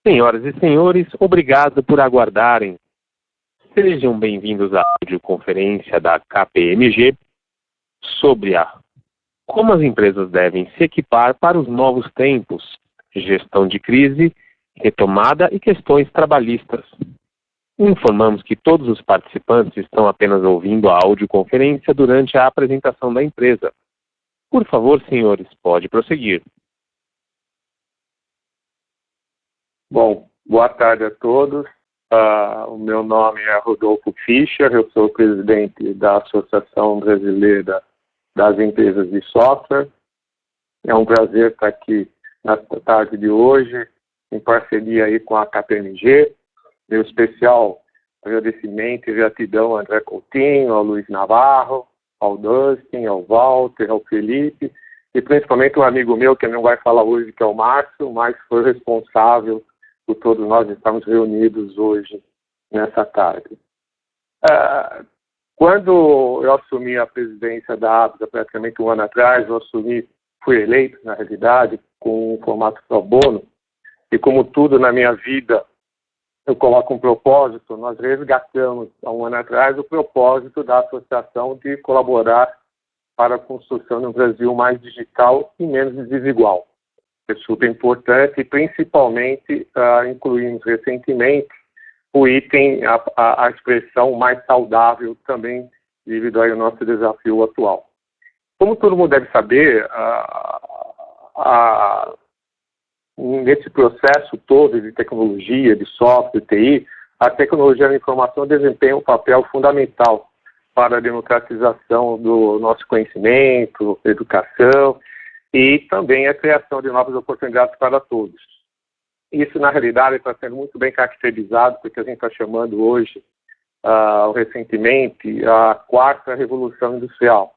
Senhoras e senhores, obrigado por aguardarem. Sejam bem-vindos à audioconferência da KPMG sobre como as empresas devem se equipar para os novos tempos, gestão de crise, retomada e questões trabalhistas. Informamos que todos os participantes estão apenas ouvindo a audioconferência durante a apresentação da empresa. Por favor, senhores, pode prosseguir. Bom, boa tarde a todos. O meu nome é Rodolfo Fischer, eu sou o presidente da Associação Brasileira das Empresas de Software. É um prazer estar aqui na tarde de hoje, em parceria aí com a KPMG. Meu especial agradecimento e gratidão ao André Coutinho, ao Luiz Navarro, ao Dustin, ao Walter, ao Felipe, e principalmente um amigo meu que não vai falar hoje, que é o Márcio, mas foi responsável por todos nós estarmos reunidos hoje, nessa tarde. Quando eu assumi a presidência da ABSA, praticamente um ano atrás, fui eleito, na realidade, com um formato pro bono, e como tudo na minha vida, eu coloco um propósito, nós resgatamos, há um ano atrás, o propósito da associação de colaborar para a construção de um Brasil mais digital e menos desigual. É super importante e, principalmente, incluímos recentemente o item, a expressão mais saudável também, devido ao nosso desafio atual. Como todo mundo deve saber, nesse processo todo de tecnologia, de software, TI, a tecnologia da informação desempenha um papel fundamental para a democratização do nosso conhecimento, educação e também a criação de novas oportunidades para todos. Isso, na realidade, está sendo muito bem caracterizado, porque a gente está chamando hoje, recentemente, a quarta revolução industrial,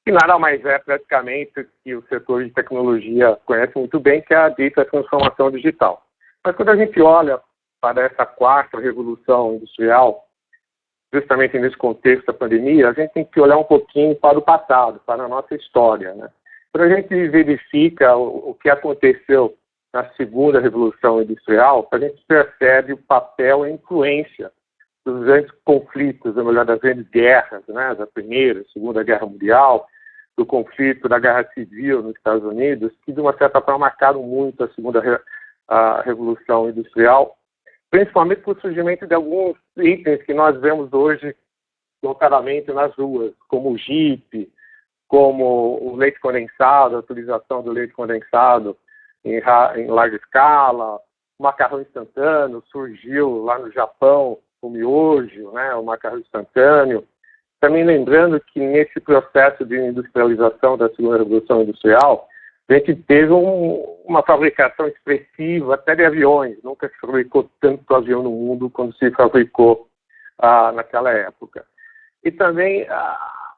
que nada mais é praticamente que o setor de tecnologia conhece muito bem, que é a dita transformação digital. Mas quando a gente olha para essa quarta revolução industrial, justamente nesse contexto da pandemia, a gente tem que olhar um pouquinho para o passado, para a nossa história, né? Quando a gente verifica o que aconteceu na segunda revolução industrial, a gente percebe o papel e a influência dos grandes conflitos, ou melhor, das grandes guerras, né? Da Primeira, Segunda Guerra Mundial, do conflito da Guerra Civil nos Estados Unidos, que de uma certa forma marcaram muito a segunda revolução industrial, principalmente por surgimento de alguns itens que nós vemos hoje localmente nas ruas, como o Jeep, como o leite condensado, a utilização do leite condensado em larga escala, o macarrão instantâneo, surgiu lá no Japão o miojo, né, o macarrão instantâneo. Também lembrando que nesse processo de industrialização da segunda revolução industrial, a gente teve uma fabricação expressiva até de aviões. Nunca se fabricou tanto avião no mundo quando se fabricou naquela época. E também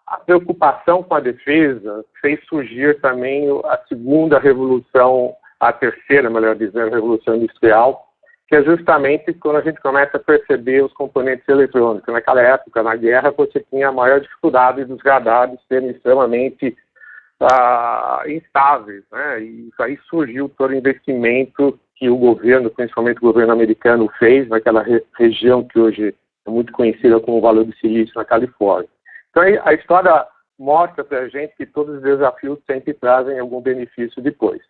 a preocupação com a defesa fez surgir também a segunda revolução, a terceira, melhor dizendo, revolução industrial, que é justamente quando a gente começa a perceber os componentes eletrônicos. Naquela época, na guerra, você tinha a maior dificuldade dos radares serem extremamente instáveis, né? E isso aí surgiu todo o investimento que o governo, principalmente o governo americano, fez naquela região que hoje é muito conhecida como o Vale do Silício, na Califórnia. Então, a história mostra para a gente que todos os desafios sempre trazem algum benefício depois.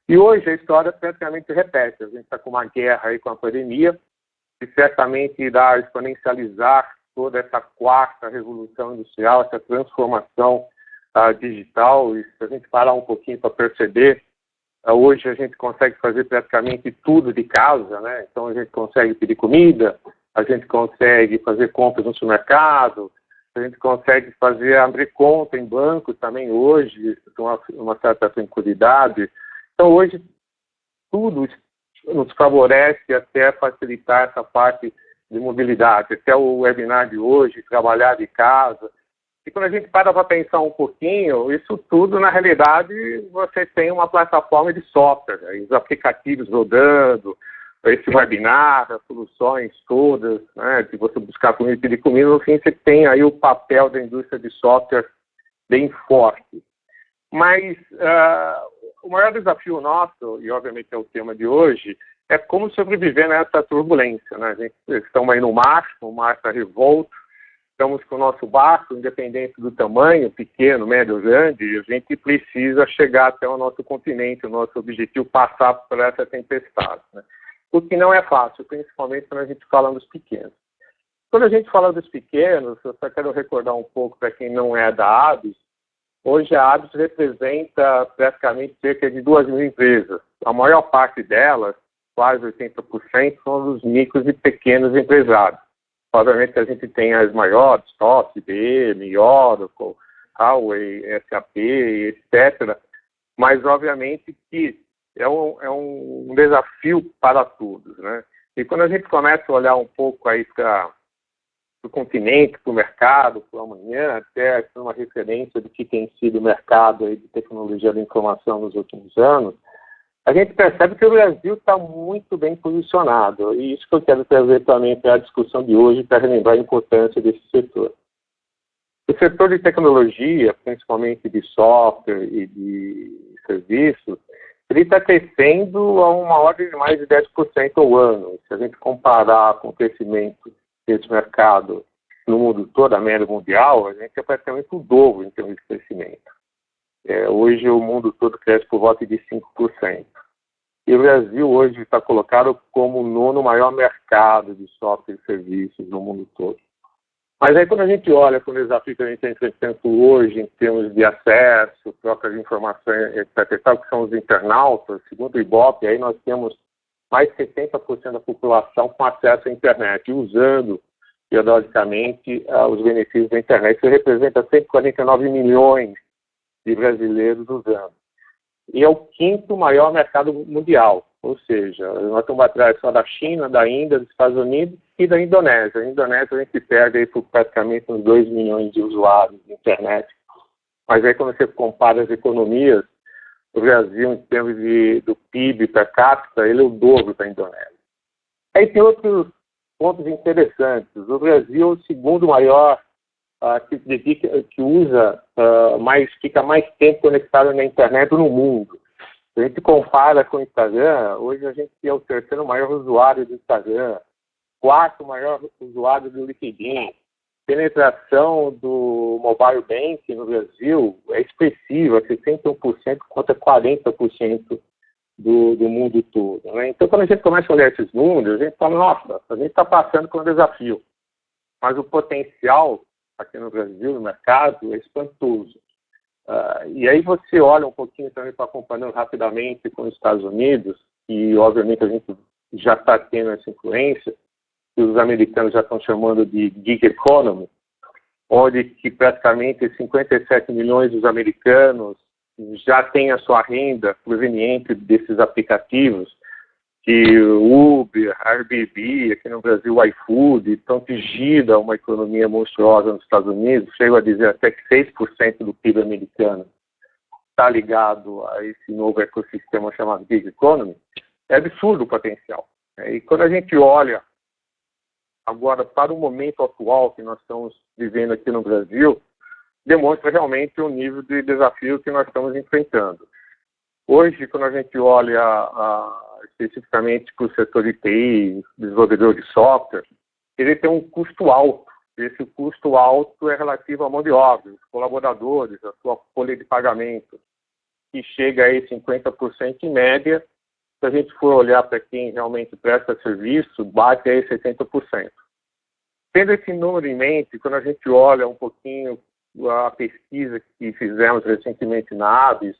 E hoje a história praticamente repete. A gente está com uma guerra aí com a pandemia, que certamente irá exponencializar toda essa quarta revolução industrial, essa transformação digital. E se a gente parar um pouquinho para perceber, hoje a gente consegue fazer praticamente tudo de casa, né? Então a gente consegue pedir comida, a gente consegue fazer compras no supermercado, a gente consegue abrir conta em banco também hoje, com uma certa tranquilidade. Então, hoje, tudo nos favorece até facilitar essa parte de mobilidade. Até o webinar de hoje, trabalhar de casa. E quando a gente para pensar um pouquinho, isso tudo, na realidade, você tem uma plataforma de software, né? Os aplicativos rodando, esse webinar, as soluções todas, né? De você buscar comida e pedir comida, no fim, você tem aí o papel da indústria de software bem forte. Mas o maior desafio nosso, e obviamente é o tema de hoje, é como sobreviver nessa turbulência, né? Estamos aí no mar está revolto, estamos com o nosso barco, independente do tamanho, pequeno, médio ou grande, e a gente precisa chegar até o nosso continente, o nosso objetivo passar por essa tempestade, né? O que não é fácil, principalmente quando a gente fala dos pequenos. Quando a gente fala dos pequenos, eu só quero recordar um pouco para quem não é da ABS, hoje a ABS representa praticamente cerca de 2.000 empresas. A maior parte delas, quase 80%, são os micros e pequenos empresários. Obviamente a gente tem as maiores, TOTS, IBM, Oracle, Huawei, SAP, etc. Mas obviamente que é um desafio para todos, né? E quando a gente começa a olhar um pouco aí para o continente, para o mercado, para o amanhã, até uma referência do que tem sido o mercado aí de tecnologia da informação nos últimos anos, a gente percebe que o Brasil está muito bem posicionado. E isso que eu quero trazer também para a discussão de hoje, para relembrar a importância desse setor. O setor de tecnologia, principalmente de software e de serviços, ele está crescendo a uma ordem de mais de 10% ao ano. Se a gente comparar com o crescimento desse mercado no mundo todo, a média mundial, a gente é praticamente o dobro em termos de crescimento. Hoje o mundo todo cresce por volta de 5%. E o Brasil hoje está colocado como o 9º maior mercado de software e serviços no mundo todo. Mas aí quando a gente olha para o desafio que a gente está enfrentando hoje em termos de acesso, troca de informações, etc., que são os internautas, segundo o Ibope, aí nós temos mais de 70% da população com acesso à internet, usando periodicamente os benefícios da internet. Isso representa 149 milhões de brasileiros usando. E é o 5º maior mercado mundial, ou seja, nós estamos atrás só da China, da Índia, dos Estados Unidos e da Indonésia. A Indonésia a gente perde aí por praticamente uns 2 milhões de usuários de internet. Mas aí quando você compara as economias, o Brasil, em termos do PIB per capita, ele é o dobro da Indonésia. Aí tem outros pontos interessantes. O Brasil é o 2º maior que usa, fica mais tempo conectado na internet no mundo. Se a gente compara com o Instagram, hoje a gente é o 3º maior usuário do Instagram, 4º maior usuário do LinkedIn. Penetração do mobile banking no Brasil é expressiva, 61% contra 40% do mundo todo, né? Então, quando a gente começa a olhar esses números, a gente fala, nossa, a gente está passando por um desafio. Mas o potencial aqui no Brasil, no mercado, é espantoso. E aí você olha um pouquinho também, para acompanhando rapidamente com os Estados Unidos, e obviamente a gente já está tendo essa influência, que os americanos já estão chamando de gig economy, onde que praticamente 57 milhões dos americanos já têm a sua renda proveniente desses aplicativos, que o Uber, Airbnb, aqui no Brasil o iFood, estão gira uma economia monstruosa nos Estados Unidos, chego a dizer até que 6% do PIB americano está ligado a esse novo ecossistema chamado gig economy. É absurdo o potencial. E quando a gente olha agora para o momento atual que nós estamos vivendo aqui no Brasil, demonstra realmente o nível de desafio que nós estamos enfrentando. Hoje, quando a gente olha especificamente para o setor de TI, desenvolvedor de software, ele tem um custo alto. Esse custo alto é relativo à mão de obra, os colaboradores, a sua folha de pagamento, que chega a 50% em média. Se a gente for olhar para quem realmente presta serviço, bate aí 70%. Tendo esse número em mente, quando a gente olha um pouquinho a pesquisa que fizemos recentemente na ABS,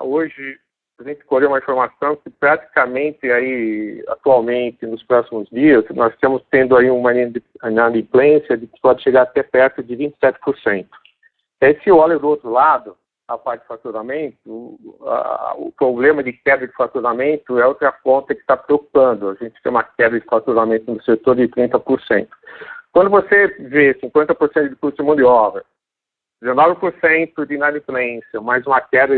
hoje a gente colheu uma informação que praticamente aí, atualmente, nos próximos dias, nós estamos tendo aí uma inadimplência que pode chegar até perto de 27%. Aí se olha do outro lado, a parte de faturamento, o problema de queda de faturamento é outra conta que está preocupando. A gente tem uma queda de faturamento no setor de 30%. Quando você vê 50% de custo de mão de obra, 19% de inadimplência, mais uma queda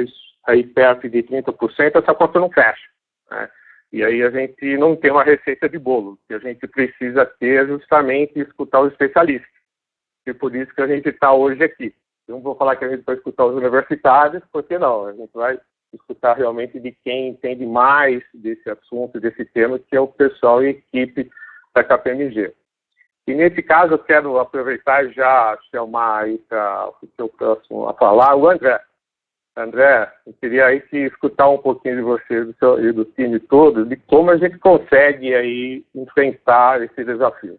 aí perto de 30%, essa conta não fecha, né? E aí a gente não tem uma receita de bolo. O que a gente precisa ter é justamente escutar os especialistas. E por isso que a gente está hoje aqui. Eu não vou falar que a gente vai escutar os universitários, porque não, a gente vai escutar realmente de quem entende mais desse assunto, desse tema, que é o pessoal e equipe da KPMG. E nesse caso eu quero aproveitar e já chamar aí para o seu próximo a falar, o André. André, eu queria aí que escutar um pouquinho de você e do time todo, de como a gente consegue aí enfrentar esse desafio.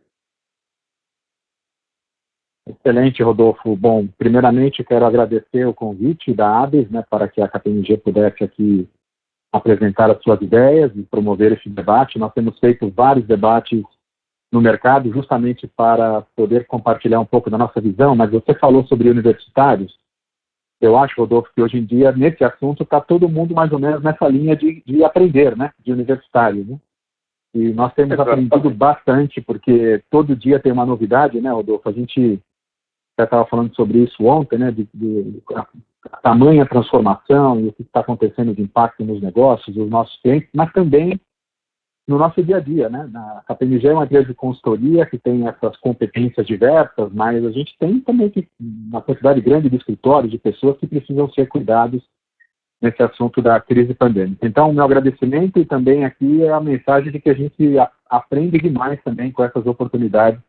Excelente, Rodolfo. Bom, primeiramente quero agradecer o convite da ABES, né, para que a KPMG pudesse aqui apresentar as suas ideias e promover esse debate. Nós temos feito vários debates no mercado justamente para poder compartilhar um pouco da nossa visão, mas você falou sobre universitários. Eu acho, Rodolfo, que hoje em dia, nesse assunto, está todo mundo mais ou menos nessa linha de aprender, né, de universitário, né? E nós temos aprendido bastante, porque todo dia tem uma novidade, né, Rodolfo? A gente já estava falando sobre isso ontem, né, a tamanha transformação e o que está acontecendo de impacto nos negócios, dos nossos clientes, mas também no nosso dia a dia, né? A KPMG é uma empresa de consultoria que tem essas competências diversas, mas a gente tem também uma quantidade grande de escritórios, de pessoas que precisam ser cuidados nesse assunto da crise pandêmica. Então, meu agradecimento e também aqui é a mensagem de que a gente aprende demais também com essas oportunidades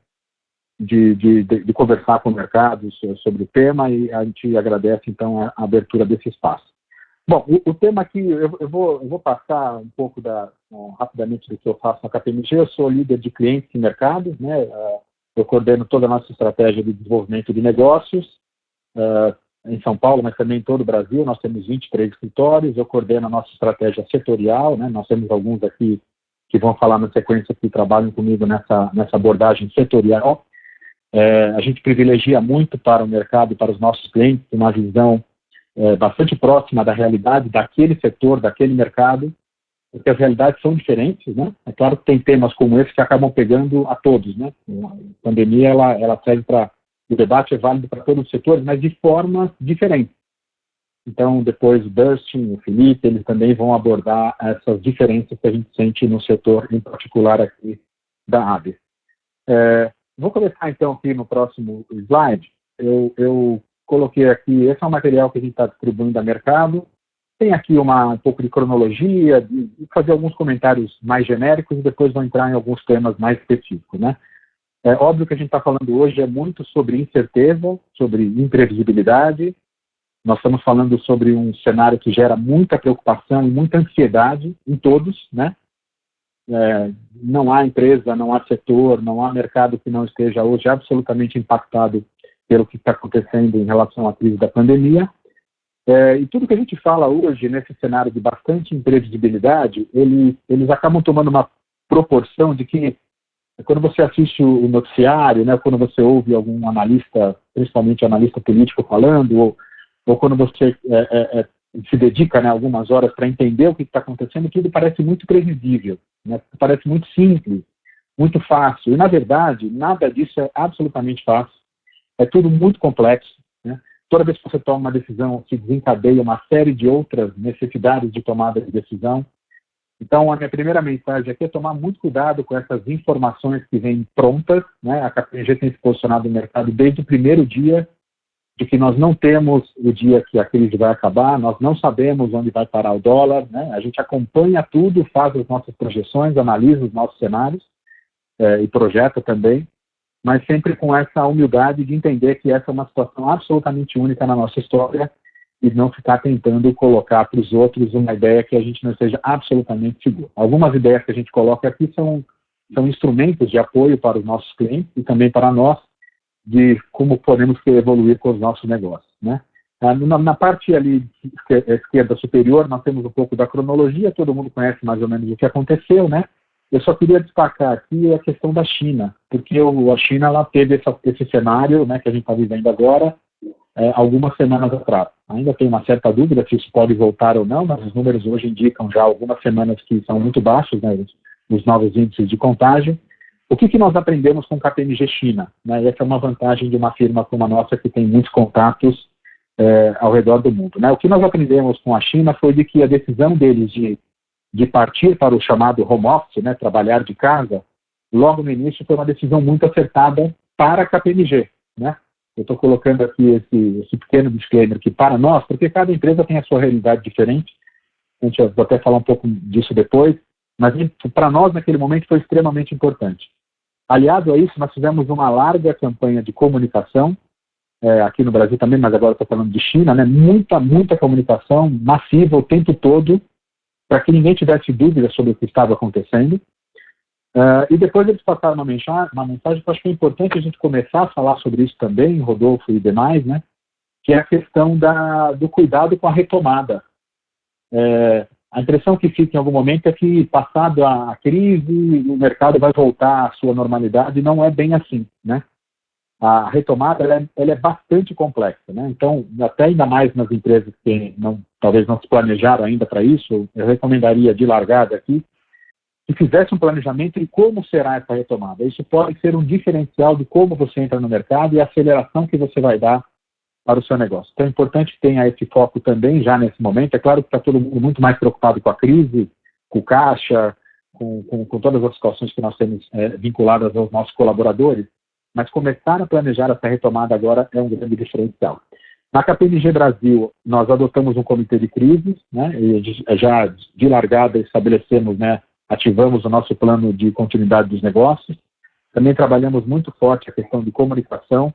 de conversar com o mercado sobre o tema, e a gente agradece, então, a abertura desse espaço. Bom, o tema aqui, eu vou passar um pouco rapidamente do que eu faço na KPMG. Eu sou líder de clientes e mercados, né? Eu coordeno toda a nossa estratégia de desenvolvimento de negócios, em São Paulo, mas também em todo o Brasil. Nós temos 23 escritórios. Eu coordeno a nossa estratégia setorial, né? Nós temos alguns aqui que vão falar na sequência que trabalham comigo nessa abordagem setorial. A gente privilegia muito para o mercado e para os nossos clientes uma visão bastante próxima da realidade daquele setor, daquele mercado, porque as realidades são diferentes, né? É claro que tem temas como esse que acabam pegando a todos, né? A pandemia, ela serve para... O debate é válido para todos os setores, mas de formas diferentes. Então, depois o Dustin, o Felipe, eles também vão abordar essas diferenças que a gente sente no setor, em particular aqui da ABES. Vou começar, então, aqui no próximo slide. Eu coloquei aqui, esse é um material que a gente está distribuindo a mercado. Tem aqui um pouco de cronologia, de fazer alguns comentários mais genéricos e depois vou entrar em alguns temas mais específicos, né? É óbvio que a gente está falando hoje muito sobre incerteza, sobre imprevisibilidade. Nós estamos falando sobre um cenário que gera muita preocupação e muita ansiedade em todos, né? Não há empresa, não há setor, não há mercado que não esteja hoje absolutamente impactado pelo que está acontecendo em relação à crise da pandemia. E tudo que a gente fala hoje, nesse cenário de bastante imprevisibilidade, eles acabam tomando uma proporção de que, quando você assiste o noticiário, né, quando você ouve algum analista, principalmente analista político falando, ou quando você se dedica, né, algumas horas para entender o que está acontecendo, tudo parece muito previsível, né, parece muito simples, muito fácil. E, na verdade, nada disso é absolutamente fácil. É tudo muito complexo, né? Toda vez que você toma uma decisão, se desencadeia uma série de outras necessidades de tomada de decisão. Então, a minha primeira mensagem aqui é tomar muito cuidado com essas informações que vêm prontas, né? A KPMG tem se posicionado no mercado desde o primeiro dia de que nós não temos o dia que a crise vai acabar, nós não sabemos onde vai parar o dólar, né? A gente acompanha tudo, faz as nossas projeções, analisa os nossos cenários e projeta também, mas sempre com essa humildade de entender que essa é uma situação absolutamente única na nossa história e não ficar tentando colocar para os outros uma ideia que a gente não esteja absolutamente seguro. Algumas ideias que a gente coloca aqui são instrumentos de apoio para os nossos clientes e também para nós, de como podemos evoluir com os nossos negócios, né? Na parte ali esquerda superior, nós temos um pouco da cronologia, todo mundo conhece mais ou menos o que aconteceu, né? Eu só queria destacar aqui a questão da China, porque a China ela teve esse cenário, né, que a gente está vivendo agora, algumas semanas atrás. Ainda tem uma certa dúvida se isso pode voltar ou não, mas os números hoje indicam já algumas semanas que são muito baixos, né, os novos índices de contágio. O que nós aprendemos com KPMG China? Né? Essa é uma vantagem de uma firma como a nossa que tem muitos contatos ao redor do mundo. Né? O que nós aprendemos com a China foi de que a decisão deles de partir para o chamado home office, né, trabalhar de casa, logo no início foi uma decisão muito acertada para a KPMG. Né? Eu estou colocando aqui esse pequeno disclaimer aqui para nós, porque cada empresa tem a sua realidade diferente, a gente vai até falar um pouco disso depois, mas para nós, naquele momento, foi extremamente importante. Aliado a isso, nós fizemos uma larga campanha de comunicação, aqui no Brasil também, mas agora estou falando de China, né? Muita comunicação massiva o tempo todo, para que ninguém tivesse dúvida sobre o que estava acontecendo. E depois eles passaram uma mensagem que eu acho que é importante a gente começar a falar sobre isso também, Rodolfo e demais, né? Que é a questão do cuidado com a retomada. A impressão que fica em algum momento é que, passado a crise, o mercado vai voltar à sua normalidade, e não é bem assim, né? A retomada ela é bastante complexa, né? Então, até ainda mais nas empresas que talvez não se planejaram ainda para isso, eu recomendaria de largada aqui que fizesse um planejamento em como será essa retomada. Isso pode ser um diferencial de como você entra no mercado e a aceleração que você vai dar para o seu negócio. Então é importante que tenha esse foco também já nesse momento. É claro que está todo mundo muito mais preocupado com a crise, com o caixa, com todas as situações que nós temos vinculadas aos nossos colaboradores, mas começar a planejar essa retomada agora é um grande diferencial. Na KPMG Brasil, nós adotamos um comitê de crises, né, e já de largada estabelecemos, né, ativamos o nosso plano de continuidade dos negócios. Também trabalhamos muito forte a questão de comunicação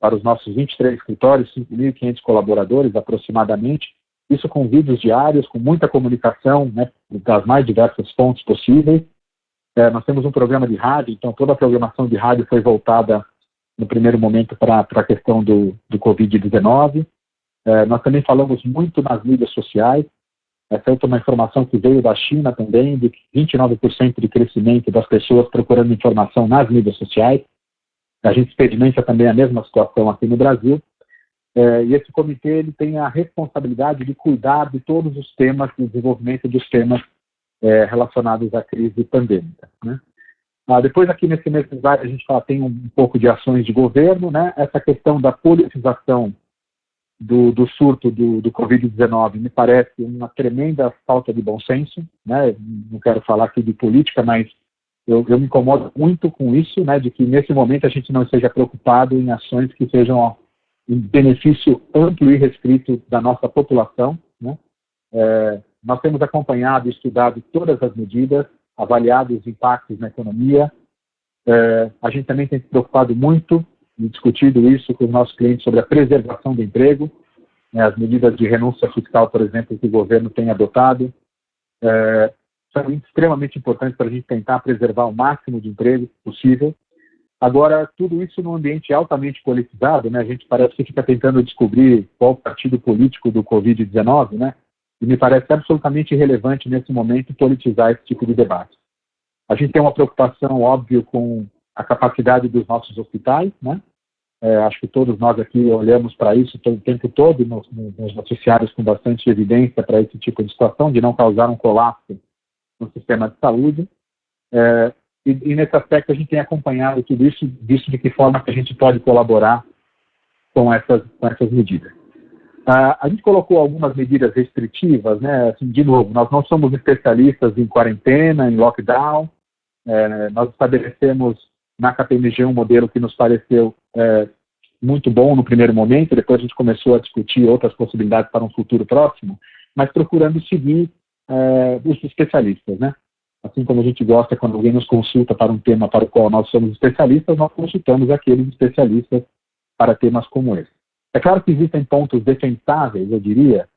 para os nossos 23 escritórios, 5.500 colaboradores aproximadamente, isso com vídeos diários, com muita comunicação, né, das mais diversas fontes possíveis. Nós temos um programa de rádio, então toda a programação de rádio foi voltada no primeiro momento para a questão do Covid-19. Nós também falamos muito nas mídias sociais. Essa é uma informação que veio da China também, de 29% de crescimento das pessoas procurando informação nas mídias sociais. A gente experimenta também a mesma situação aqui no Brasil. E esse comitê ele tem a responsabilidade de cuidar de todos os temas, do desenvolvimento dos temas relacionados à crise pandêmica, né? Depois, aqui nesse mesmo slide, a gente tem um pouco de ações de governo, né? Essa questão da politização do surto do Covid-19 me parece uma tremenda falta de bom senso, né? Não quero falar aqui de política, mas eu me incomodo muito com isso, né? De que nesse momento a gente não esteja preocupado em ações que sejam em benefício amplo e restrito da nossa população, né? Nós temos acompanhado e estudado todas as medidas, avaliado os impactos na economia. A gente também tem se preocupado muito e discutido isso com os nossos clientes sobre a preservação do emprego, né, as medidas de renúncia fiscal, por exemplo, que o governo tem adotado, são extremamente importantes para a gente tentar preservar o máximo de emprego possível. Agora, tudo isso num ambiente altamente politizado, né, a gente parece que fica tentando descobrir qual partido político do Covid-19, né, e me parece absolutamente irrelevante nesse momento politizar esse tipo de debate. A gente tem uma preocupação, óbvio, com a capacidade dos nossos hospitais, né? Acho que todos nós aqui olhamos para isso o tempo todo nos noticiários com bastante evidência para esse tipo de situação, de não causar um colapso no sistema de saúde. E nesse aspecto a gente tem acompanhado tudo isso, visto de que forma que a gente pode colaborar com essas medidas. A gente colocou algumas medidas restritivas, né? Assim, de novo, nós não somos especialistas em quarentena, em lockdown. Nós estabelecemos na KPMG um modelo que nos pareceu muito bom no primeiro momento, depois a gente começou a discutir outras possibilidades para um futuro próximo, mas procurando seguir os especialistas, né? Assim como a gente gosta quando alguém nos consulta para um tema para o qual nós somos especialistas, nós consultamos aqueles especialistas para temas como esse. É claro que existem pontos defensáveis, eu diria,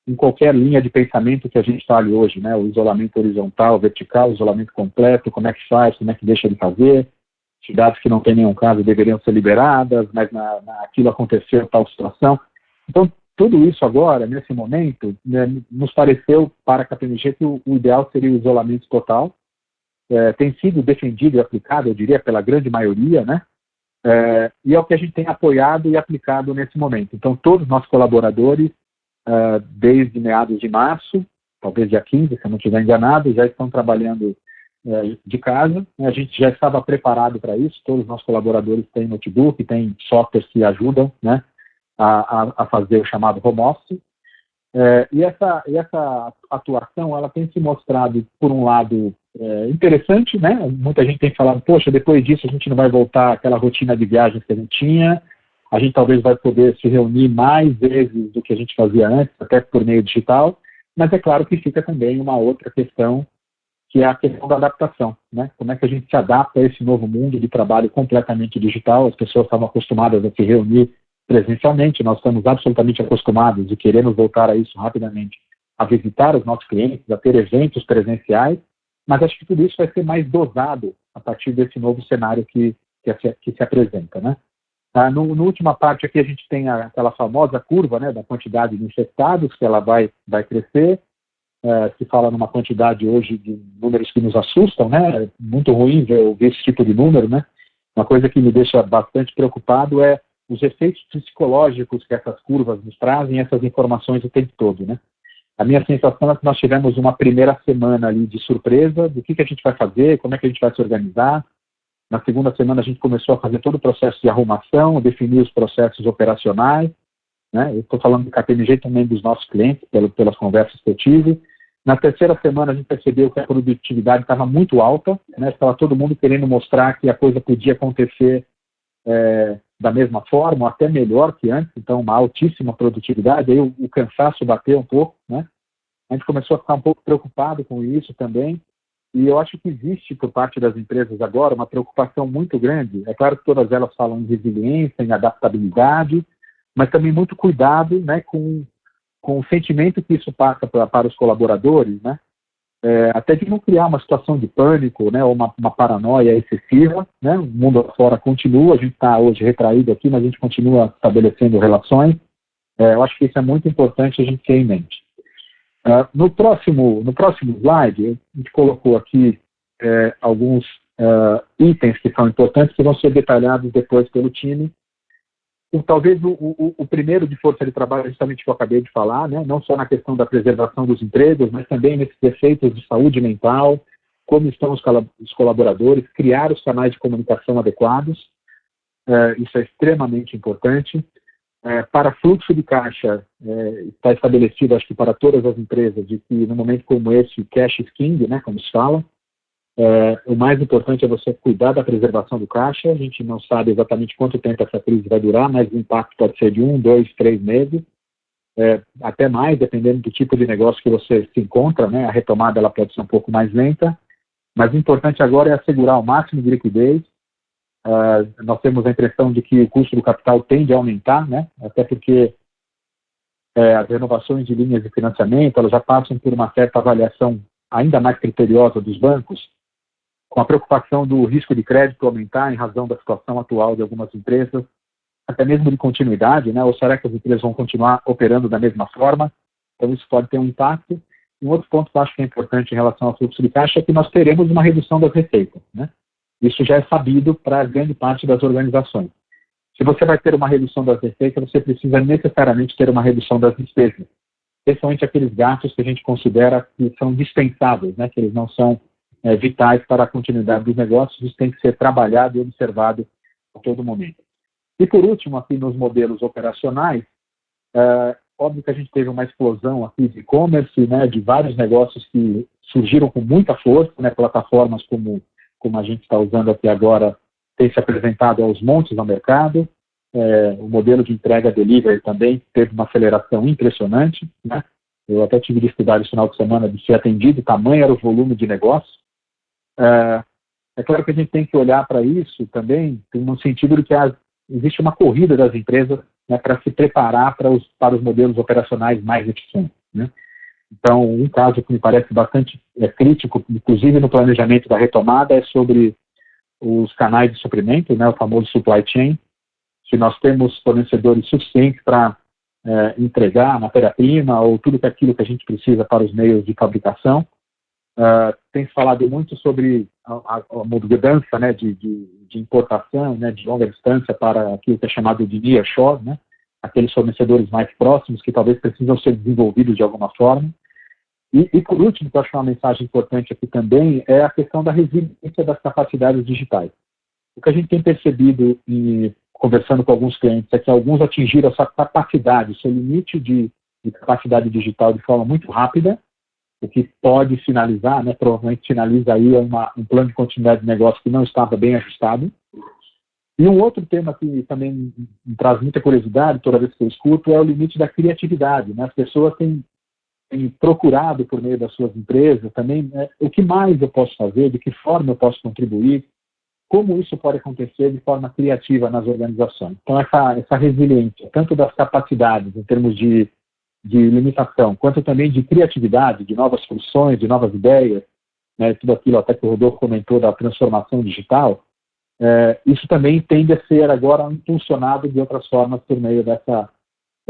em qualquer linha de pensamento que a gente fale hoje, né? O isolamento horizontal, vertical, o isolamento completo, como é que faz, como é que deixa de fazer, cidades que não têm nenhum caso deveriam ser liberadas, mas aquilo aconteceu, tal situação. Então, tudo isso agora, nesse momento, né, nos pareceu, para a KPMG, que o ideal seria o isolamento total. Tem sido defendido e aplicado, eu diria, pela grande maioria, né? E é o que a gente tem apoiado e aplicado nesse momento. Então, todos os nossos colaboradores, desde meados de março, talvez dia 15, se eu não estiver enganado, já estão trabalhando de casa. A gente já estava preparado para isso, todos os nossos colaboradores têm notebook, têm softwares que ajudam, né, a fazer o chamado home office. E essa atuação, ela tem se mostrado, por um lado, interessante, né? Muita gente tem falado, poxa, depois disso a gente não vai voltar àquela rotina de viagens que a gente tinha, a gente talvez vai poder se reunir mais vezes do que a gente fazia antes, até por meio digital. mas é claro que fica também uma outra questão, que é a questão da adaptação, né? Como é que a gente se adapta a esse novo mundo de trabalho completamente digital? As pessoas estavam acostumadas a se reunir presencialmente, nós estamos absolutamente acostumados e queremos voltar a isso rapidamente, a visitar os nossos clientes, a ter eventos presenciais, mas acho que tudo isso vai ser mais dosado a partir desse novo cenário que se apresenta, né? Na última parte aqui a gente tem aquela famosa curva, né, da quantidade de infectados, que ela vai crescer. Se fala numa quantidade hoje de números que nos assustam, né? É muito ruim ver esse tipo de número, né? Uma coisa que me deixa bastante preocupado é os efeitos psicológicos que essas curvas nos trazem, essas informações o tempo todo, né? A minha sensação é que nós tivemos uma primeira semana ali de surpresa do que a gente vai fazer, como é que a gente vai se organizar. Na segunda semana a gente começou a fazer todo o processo de arrumação, definir os processos operacionais, né? Eu estou falando do KPMG também dos nossos clientes, pelas conversas que eu tive. Na terceira semana a gente percebeu que a produtividade estava muito alta, né? Estava todo mundo querendo mostrar que a coisa podia acontecer da mesma forma, ou até melhor que antes, então uma altíssima produtividade, aí o cansaço bateu um pouco, né? A gente começou a ficar um pouco preocupado com isso também, e eu acho que existe por parte das empresas agora uma preocupação muito grande. É claro que todas elas falam em resiliência, em adaptabilidade, mas também muito cuidado, né, com o sentimento que isso passa para os colaboradores, né? Até de não criar uma situação de pânico, né, ou uma paranoia excessiva, né? O mundo afora continua, a gente está hoje retraído aqui, mas a gente continua estabelecendo relações. Eu acho que isso é muito importante a gente ter em mente. No próximo slide, a gente colocou aqui alguns itens que são importantes, que vão ser detalhados depois pelo time. Talvez o primeiro de força de trabalho, justamente que eu acabei de falar, né? Não só na questão da preservação dos empregos, mas também nesses efeitos de saúde mental, como estão os colaboradores, criar os canais de comunicação adequados, isso é extremamente importante. Para fluxo de caixa, está estabelecido, acho que para todas as empresas, de que no momento como esse, cash is king, né, como se fala. O mais importante é você cuidar da preservação do caixa. A gente não sabe exatamente quanto tempo essa crise vai durar, mas o impacto pode ser de 1, 2, 3 meses, até mais, dependendo do tipo de negócio que você se encontra, né? A retomada ela pode ser um pouco mais lenta, mas o importante agora é assegurar o máximo de liquidez. Nós temos a impressão de que o custo do capital tende a aumentar, né? Até porque as renovações de linhas de financiamento elas já passam por uma certa avaliação ainda mais criteriosa dos bancos, com a preocupação do risco de crédito aumentar em razão da situação atual de algumas empresas, até mesmo de continuidade, né? Ou será que as empresas vão continuar operando da mesma forma? Então isso pode ter um impacto. Um outro ponto que eu acho que é importante em relação ao fluxo de caixa é que nós teremos uma redução das receitas, né? Isso já é sabido para grande parte das organizações. Se você vai ter uma redução das receitas, você precisa necessariamente ter uma redução das despesas, especialmente aqueles gastos que a gente considera que são dispensáveis, né? Que eles não são vitais para a continuidade dos negócios. Isso tem que ser trabalhado e observado a todo momento. E por último, aqui nos modelos operacionais, óbvio que a gente teve uma explosão aqui de e-commerce, né, de vários negócios que surgiram com muita força, né, plataformas como a gente está usando aqui agora, tem se apresentado aos montes no mercado. O modelo de entrega delivery também teve uma aceleração impressionante, né? Eu até tive dificuldade no final de semana de ser atendido, tamanho era o volume de negócio. É claro que a gente tem que olhar para isso também no sentido de que existe uma corrida das empresas, né, para se preparar para os modelos operacionais mais eficientes, né? Então, um caso que me parece bastante crítico, inclusive no planejamento da retomada, é sobre os canais de suprimento, né, o famoso supply chain. Se nós temos fornecedores suficientes para entregar a matéria-prima ou tudo aquilo que a gente precisa para os meios de fabricação. Tem se falado muito sobre a mudança, né, de importação, né, de longa distância para aquilo que é chamado de nearshore, né, aqueles fornecedores mais próximos que talvez precisam ser desenvolvidos de alguma forma. E por último, que eu acho uma mensagem importante aqui também, é a questão da resiliência das capacidades digitais. O que a gente tem percebido, conversando com alguns clientes, é que alguns atingiram essa capacidade, seu limite de capacidade digital de forma muito rápida, o que pode sinalizar, né, provavelmente sinaliza aí um plano de continuidade de negócio que não estava bem ajustado. E um outro tema que também me traz muita curiosidade toda vez que eu escuto é o limite da criatividade, né? As pessoas têm procurado por meio das suas empresas também, o que mais eu posso fazer, de que forma eu posso contribuir, como isso pode acontecer de forma criativa nas organizações. Então, essa resiliência, tanto das capacidades em termos de limitação, quanto também de criatividade, de novas soluções, de novas ideias, né, tudo aquilo até que o Rodolfo comentou da transformação digital, isso também tende a ser agora impulsionado de outras formas por meio dessa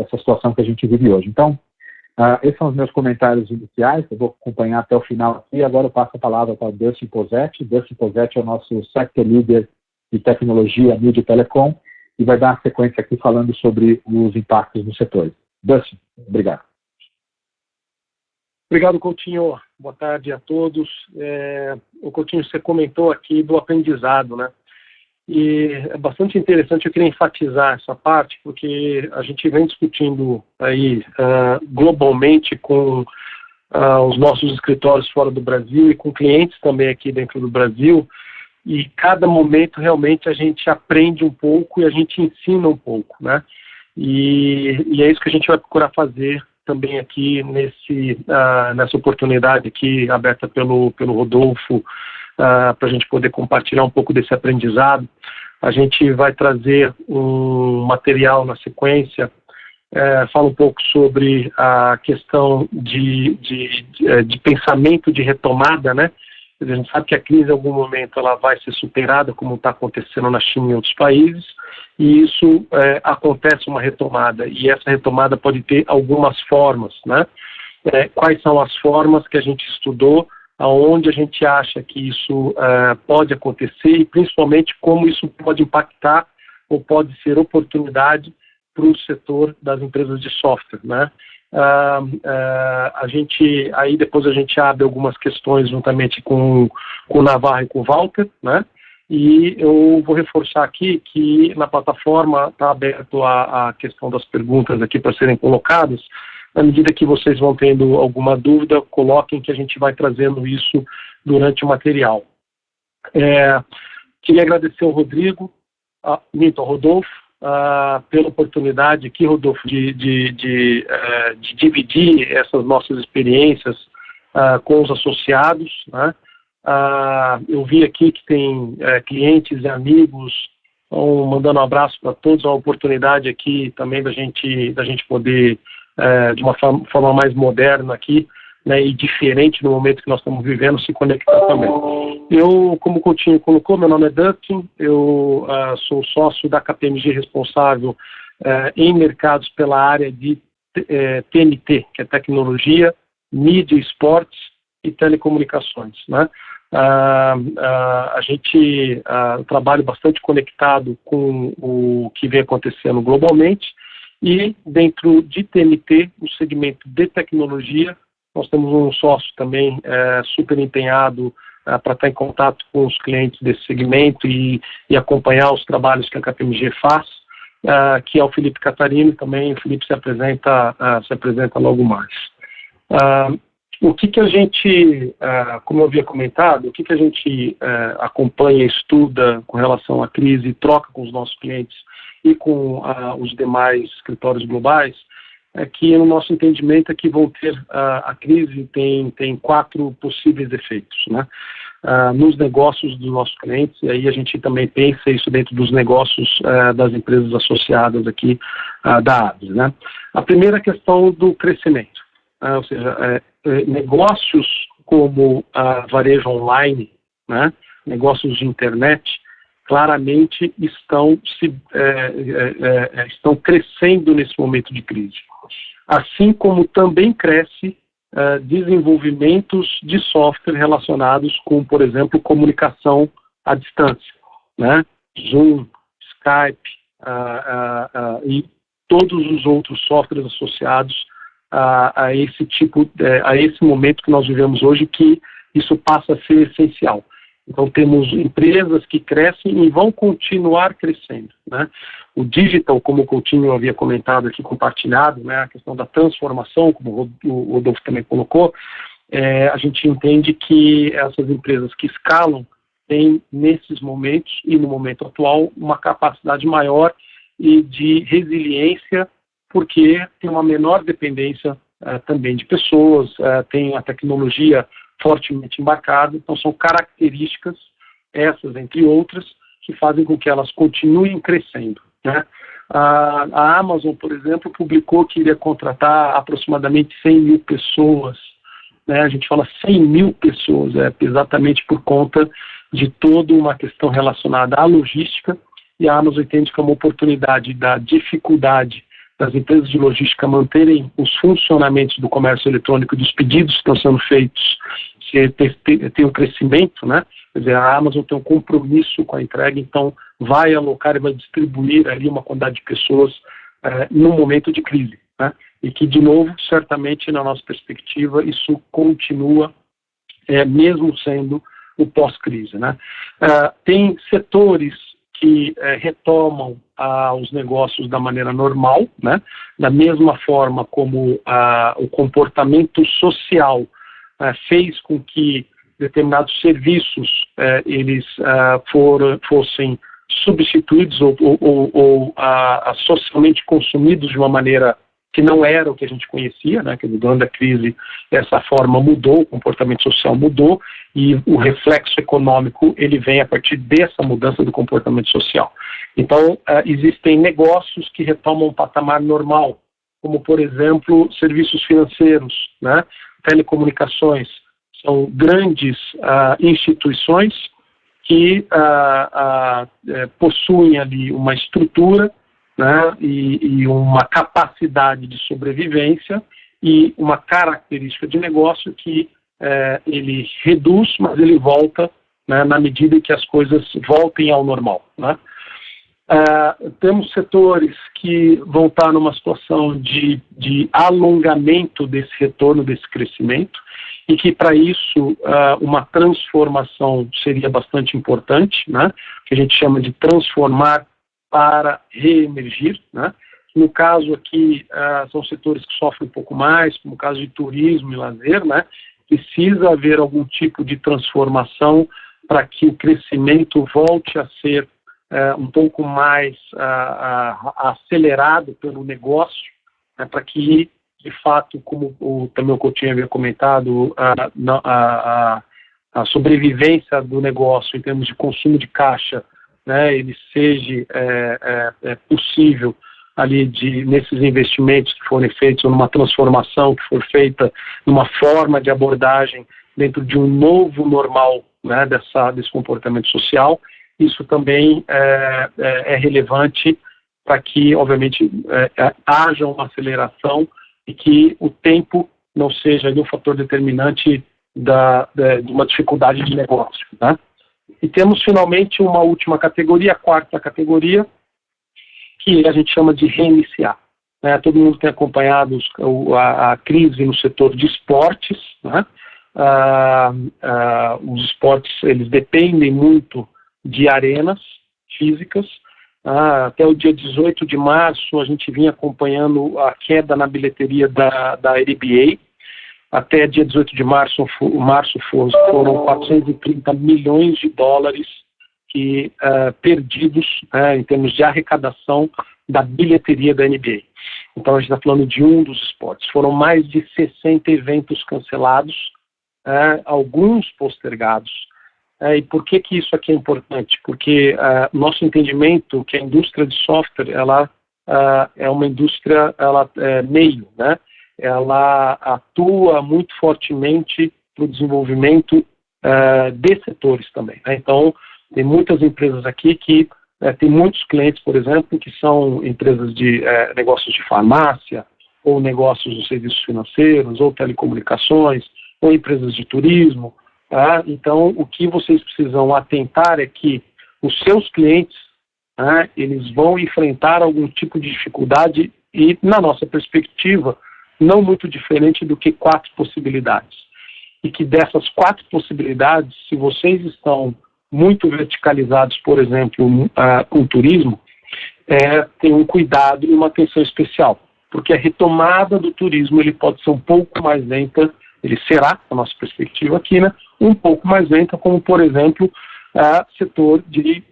situação que a gente vive hoje. Então, esses são os meus comentários iniciais, eu vou acompanhar até o final aqui. Agora eu passo a palavra para o Dustin Posetti. Dustin Posetti é o nosso Sector Leader de Tecnologia, Mídia e Telecom, e vai dar a sequência aqui falando sobre os impactos no setor. Dustin, obrigado. Obrigado, Coutinho. Boa tarde a todos. O Coutinho, você comentou aqui do aprendizado, né? E é bastante interessante, eu queria enfatizar essa parte, porque a gente vem discutindo aí globalmente com os nossos escritórios fora do Brasil e com clientes também aqui dentro do Brasil, e cada momento realmente a gente aprende um pouco e a gente ensina um pouco, né? E é isso que a gente vai procurar fazer também aqui nessa oportunidade aqui aberta pelo Rodolfo, para a gente poder compartilhar um pouco desse aprendizado. A gente vai trazer um material na sequência, fala um pouco sobre a questão de pensamento de retomada, né? A gente sabe que a crise em algum momento ela vai ser superada, como está acontecendo na China e em outros países, e isso acontece uma retomada, e essa retomada pode ter algumas formas, né? Quais são as formas que a gente estudou, aonde a gente acha que isso pode acontecer e principalmente como isso pode impactar ou pode ser oportunidade para o setor das empresas de software, né? Aí depois a gente abre algumas questões juntamente com o Navarro e com o Walter, né? E eu vou reforçar aqui que na plataforma está aberto a questão das perguntas aqui para serem colocadas. À medida que vocês vão tendo alguma dúvida, coloquem que a gente vai trazendo isso durante o material. Queria agradecer ao Rodrigo, ao Rodolfo, pela oportunidade aqui, Rodolfo, de dividir essas nossas experiências com os associados, né? Eu vi aqui que tem clientes e amigos mandando um abraço para todos, a oportunidade aqui também da gente poder de uma forma mais moderna aqui, né, e diferente no momento que nós estamos vivendo, se conectar também. Eu, como o Coutinho colocou, meu nome é Dustin, eu sou sócio da KPMG responsável em mercados pela área de TMT, que é tecnologia, mídia, esportes e telecomunicações, né? A gente trabalha bastante conectado com o que vem acontecendo globalmente. E dentro de TMT, no segmento de tecnologia, nós temos um sócio também super empenhado para estar em contato com os clientes desse segmento e acompanhar os trabalhos que a KPMG faz, que é o Felipe Catarino, também o Felipe se apresenta logo mais. O que a gente, como eu havia comentado, o que a gente acompanha, estuda com relação à crise e troca com os nossos clientes e com os demais escritórios globais, é que no nosso entendimento é que a crise tem 4 possíveis efeitos, né? Nos negócios dos nossos clientes, e aí a gente também pensa isso dentro dos negócios das empresas associadas aqui da ABS, né? A primeira questão do crescimento, ou seja, negócios como varejo online, né? Negócios de internet, claramente estão crescendo nesse momento de crise. Assim como também cresce desenvolvimentos de software relacionados com, por exemplo, comunicação à distância, né? Zoom, Skype e todos os outros softwares associados a esse momento que nós vivemos hoje, que isso passa a ser essencial. Então, temos empresas que crescem e vão continuar crescendo, né? O digital, como o Coutinho havia comentado aqui, compartilhado, né, a questão da transformação, como o Rodolfo também colocou, a gente entende que essas empresas que escalam têm, nesses momentos e no momento atual, uma capacidade maior e de resiliência, porque tem uma menor dependência também de pessoas, tem a tecnologia fortemente embarcada, então são características, essas entre outras, que fazem com que elas continuem crescendo, né? A Amazon, por exemplo, publicou que iria contratar aproximadamente 100 mil pessoas, né? A gente fala 100 mil pessoas, exatamente por conta de toda uma questão relacionada à logística, e a Amazon entende que é uma oportunidade da dificuldade das empresas de logística manterem os funcionamentos do comércio eletrônico, dos pedidos que estão sendo feitos, tem um crescimento, né? Quer dizer, a Amazon tem um compromisso com a entrega, então vai alocar e vai distribuir ali uma quantidade de pessoas num momento de crise, né? E que, de novo, certamente, na nossa perspectiva, isso continua, mesmo sendo o pós-crise, né? Tem setores que retomam os negócios da maneira normal, né? Da mesma forma como o comportamento social fez com que determinados serviços eles fossem substituídos ou socialmente consumidos de uma maneira que não era o que a gente conhecia, né? Que durante a crise essa forma mudou, o comportamento social mudou e o reflexo econômico ele vem a partir dessa mudança do comportamento social. Então, existem negócios que retomam um patamar normal, como, por exemplo, serviços financeiros, né? Telecomunicações, são grandes instituições que possuem ali uma estrutura, né, e uma capacidade de sobrevivência e uma característica de negócio que ele reduz, mas ele volta, né, na medida em que as coisas voltem ao normal, né? Temos setores que vão estar numa situação de alongamento desse retorno, desse crescimento, e que para isso uma transformação seria bastante importante, né? Que a gente chama de transformar para reemergir, né? No caso aqui, são setores que sofrem um pouco mais, como o caso de turismo e lazer, né? Precisa haver algum tipo de transformação para que o crescimento volte a ser um pouco mais acelerado pelo negócio, né? Para que, de fato, como também o Coutinho havia comentado, a sobrevivência do negócio em termos de consumo de caixa, né, ele seja possível ali nesses investimentos que forem feitos, ou numa transformação que for feita, numa forma de abordagem dentro de um novo normal, né, desse comportamento social. Isso também é relevante para que, obviamente, haja uma aceleração e que o tempo não seja ali um fator determinante de uma dificuldade de negócio, né? E temos, finalmente, uma última categoria, a quarta categoria, que a gente chama de reiniciar, né? Todo mundo tem acompanhado a crise no setor de esportes, né? Os esportes, eles dependem muito de arenas físicas. Até o dia 18 de março, a gente vinha acompanhando a queda na bilheteria da NBA. Até dia 18 de março foram 430 milhões de dólares perdidos, em termos de arrecadação da bilheteria da NBA. Então a gente está falando de um dos esportes. Foram mais de 60 eventos cancelados, alguns postergados. E por que isso aqui é importante? Porque nosso entendimento que a indústria de software ela é uma indústria meio, né? Ela atua muito fortemente no desenvolvimento de setores também, né? Então, tem muitas empresas aqui que tem muitos clientes, por exemplo, que são empresas de negócios de farmácia, ou negócios de serviços financeiros, ou telecomunicações, ou empresas de turismo, tá? Então, o que vocês precisam atentar é que os seus clientes, eles vão enfrentar algum tipo de dificuldade e, na nossa perspectiva, não muito diferente do que 4 possibilidades. E que dessas 4 possibilidades, se vocês estão muito verticalizados, por exemplo, com turismo, tem um cuidado e uma atenção especial, porque a retomada do turismo ele pode ser um pouco mais lenta, ele será, na nossa perspectiva aqui, né, um pouco mais lenta, como, por exemplo, setor de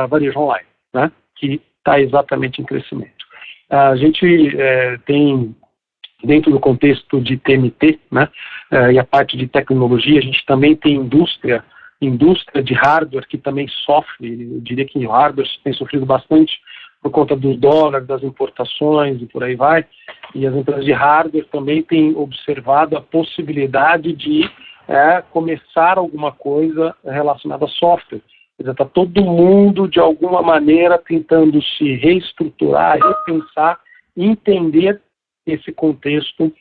varejo online, né, que está exatamente em crescimento. A gente tem dentro do contexto de TMT, né, e a parte de tecnologia, a gente também tem indústria de hardware que também sofre, eu diria que o hardware tem sofrido bastante por conta dos dólares, das importações e por aí vai, e as empresas de hardware também têm observado a possibilidade de começar alguma coisa relacionada a software. Quer dizer, está todo mundo, de alguma maneira, tentando se reestruturar, repensar, entender esse contexto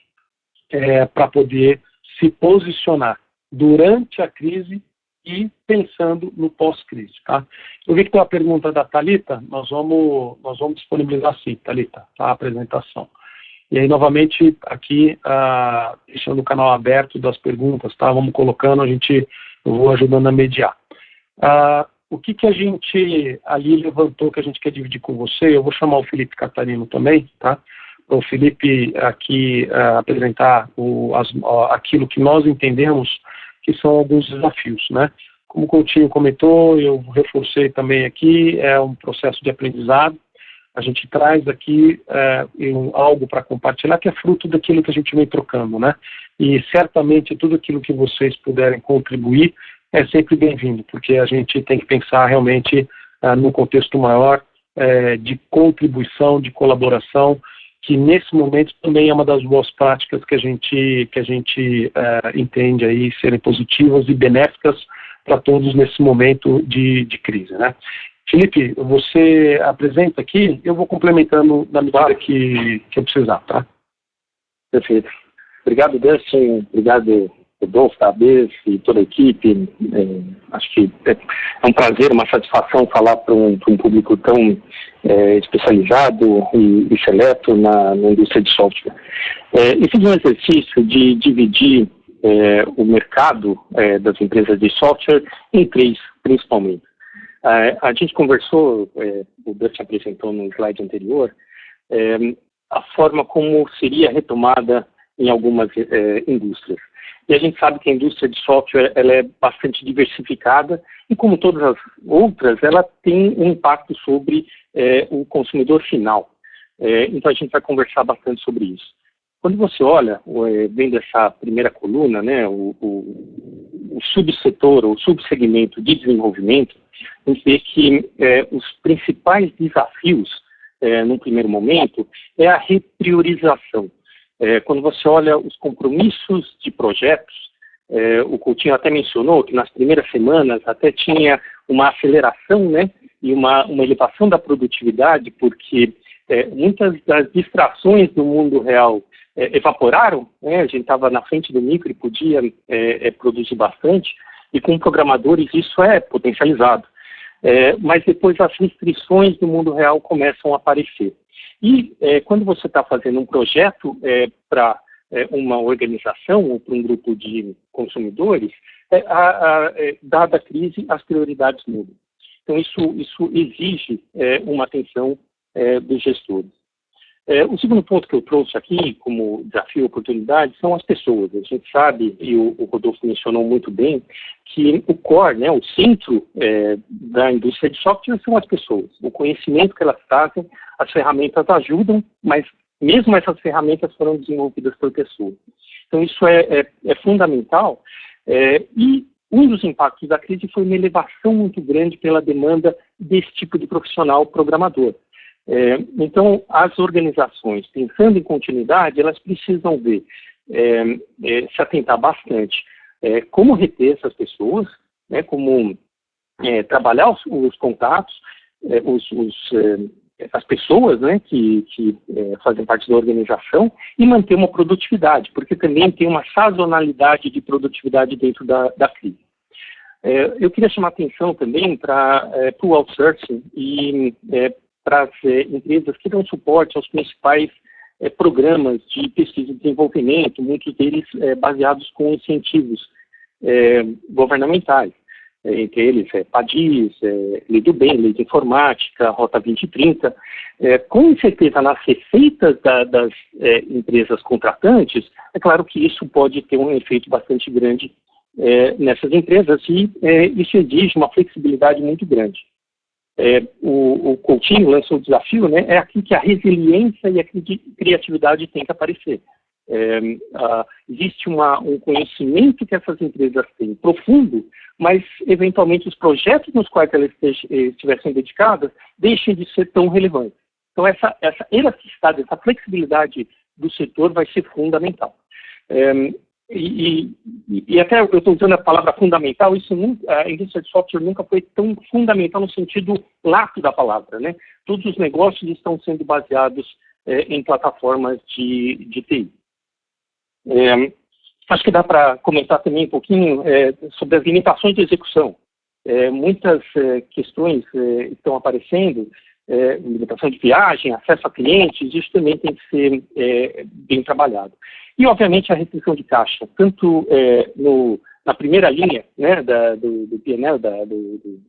para poder se posicionar durante a crise e pensando no pós-crise. Tá? Eu vi que tem uma pergunta da Thalita, nós vamos disponibilizar sim, Thalita, a apresentação. E aí, novamente, aqui, deixando o canal aberto das perguntas, tá? Vamos colocando, eu vou ajudando a mediar. O que a gente ali levantou, que a gente quer dividir com você, eu vou chamar o Felipe Catarino também, tá? O Felipe aqui apresentar aquilo que nós entendemos que são alguns desafios, né? Como o Coutinho comentou, eu reforcei também aqui, é um processo de aprendizado. A gente traz aqui algo para compartilhar que é fruto daquilo que a gente vem trocando, né? E certamente tudo aquilo que vocês puderem contribuir é sempre bem-vindo, porque a gente tem que pensar realmente num contexto maior de contribuição, de colaboração, que nesse momento também é uma das boas práticas que a gente entende aí serem positivas e benéficas para todos nesse momento de crise, né? Felipe, você apresenta aqui, eu vou complementando na medida que eu precisar, tá? Perfeito. Obrigado, Dustin. Obrigado, Rodolfo, Abes e toda a equipe. Acho que é um prazer, uma satisfação falar para um público tão especializado e seleto na indústria de software. E fiz um exercício de dividir o mercado das empresas de software em três, principalmente. A gente conversou, o Dustin apresentou no slide anterior, a forma como seria retomada em algumas indústrias. E a gente sabe que a indústria de software ela é bastante diversificada e, como todas as outras, ela tem um impacto sobre o consumidor final. Então, a gente vai conversar bastante sobre isso. Quando você olha, vendo essa primeira coluna, né, o subsetor, ou subsegmento de desenvolvimento, a gente vê que os principais desafios, num primeiro momento, é a repriorização. Quando você olha os compromissos de projetos, o Coutinho até mencionou que nas primeiras semanas até tinha uma aceleração, né, e uma elevação da produtividade, porque muitas das distrações do mundo real evaporaram, né, a gente estava na frente do micro e podia produzir bastante, e com programadores isso é potencializado. Mas depois as restrições do mundo real começam a aparecer. E quando você está fazendo um projeto para uma organização ou para um grupo de consumidores, dada a crise, as prioridades mudam. Então, isso exige uma atenção dos gestores. O segundo ponto que eu trouxe aqui como desafio e oportunidade são as pessoas. A gente sabe, e o Rodolfo mencionou muito bem, que o core, né, o centro da indústria de software são as pessoas. O conhecimento que elas trazem, as ferramentas ajudam, mas mesmo essas ferramentas foram desenvolvidas por pessoas. Então isso é fundamental. E um dos impactos da crise foi uma elevação muito grande pela demanda desse tipo de profissional programador. Então, as organizações, pensando em continuidade, elas precisam ver, se atentar bastante como reter essas pessoas, né, como trabalhar os contatos, as pessoas, né, que fazem parte da organização e manter uma produtividade, porque também tem uma sazonalidade de produtividade dentro da crise. Eu queria chamar a atenção também para o outsourcing e para as empresas que dão suporte aos principais programas de pesquisa e desenvolvimento, muitos deles baseados com incentivos governamentais, entre eles PADIS, Lei do Bem, Lei de Informática, Rota 2030. Com certeza, nas receitas das empresas contratantes, é claro que isso pode ter um efeito bastante grande nessas empresas e isso exige uma flexibilidade muito grande. O Coutinho lançou o desafio, né, é aqui que a resiliência e a criatividade tem que aparecer. Existe um conhecimento que essas empresas têm profundo, mas, eventualmente, os projetos nos quais elas estivessem dedicadas deixem de ser tão relevantes. Então, essa elasticidade, essa flexibilidade do setor vai ser fundamental. E até eu estou usando a palavra fundamental, a indústria de software nunca foi tão fundamental no sentido lato da palavra, né? Todos os negócios estão sendo baseados em plataformas de TI. Acho que dá para comentar também um pouquinho sobre as limitações de execução. Muitas questões estão aparecendo, limitação de viagem, acesso a clientes, isso também tem que ser bem trabalhado. E, obviamente, a restrição de caixa, tanto na primeira linha, né, do PNL, do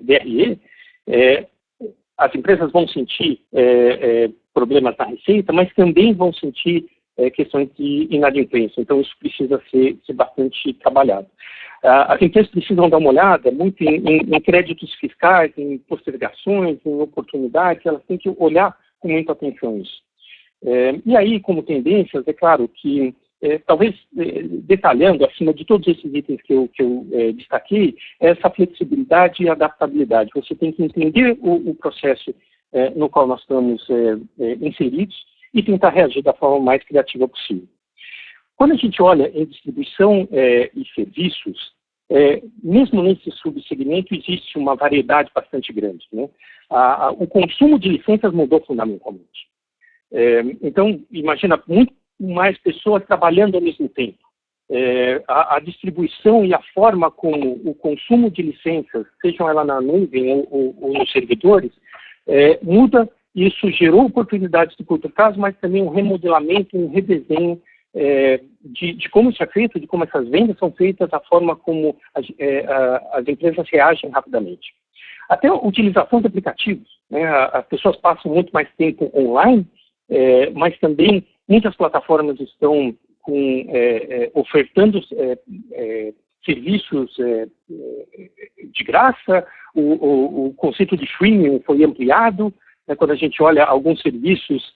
DRE, as empresas vão sentir problemas na receita, mas também vão sentir questões de inadimplência. Então, isso precisa ser bastante trabalhado. As empresas precisam dar uma olhada muito em créditos fiscais, em postergações, em oportunidades, elas têm que olhar com muita atenção isso. E aí, como tendências, é claro que, talvez detalhando, acima de todos esses itens que eu destaquei, essa flexibilidade e adaptabilidade. Você tem que entender o processo no qual nós estamos inseridos e tentar reagir da forma mais criativa possível. Quando a gente olha em distribuição e serviços, mesmo nesse subsegmento existe uma variedade bastante grande, né? O consumo de licenças mudou fundamentalmente. Então, imagina muito mais pessoas trabalhando ao mesmo tempo. A distribuição e a forma como o consumo de licenças, sejam elas na nuvem ou nos servidores, muda. Isso gerou oportunidades de curto prazo, mas também um remodelamento, um redesenho de como isso é feito, de como essas vendas são feitas, a forma como as empresas reagem rapidamente. Até a utilização de aplicativos, né? As pessoas passam muito mais tempo online, mas também muitas plataformas estão ofertando serviços de graça, o conceito de freemium foi ampliado, né? Quando a gente olha alguns serviços,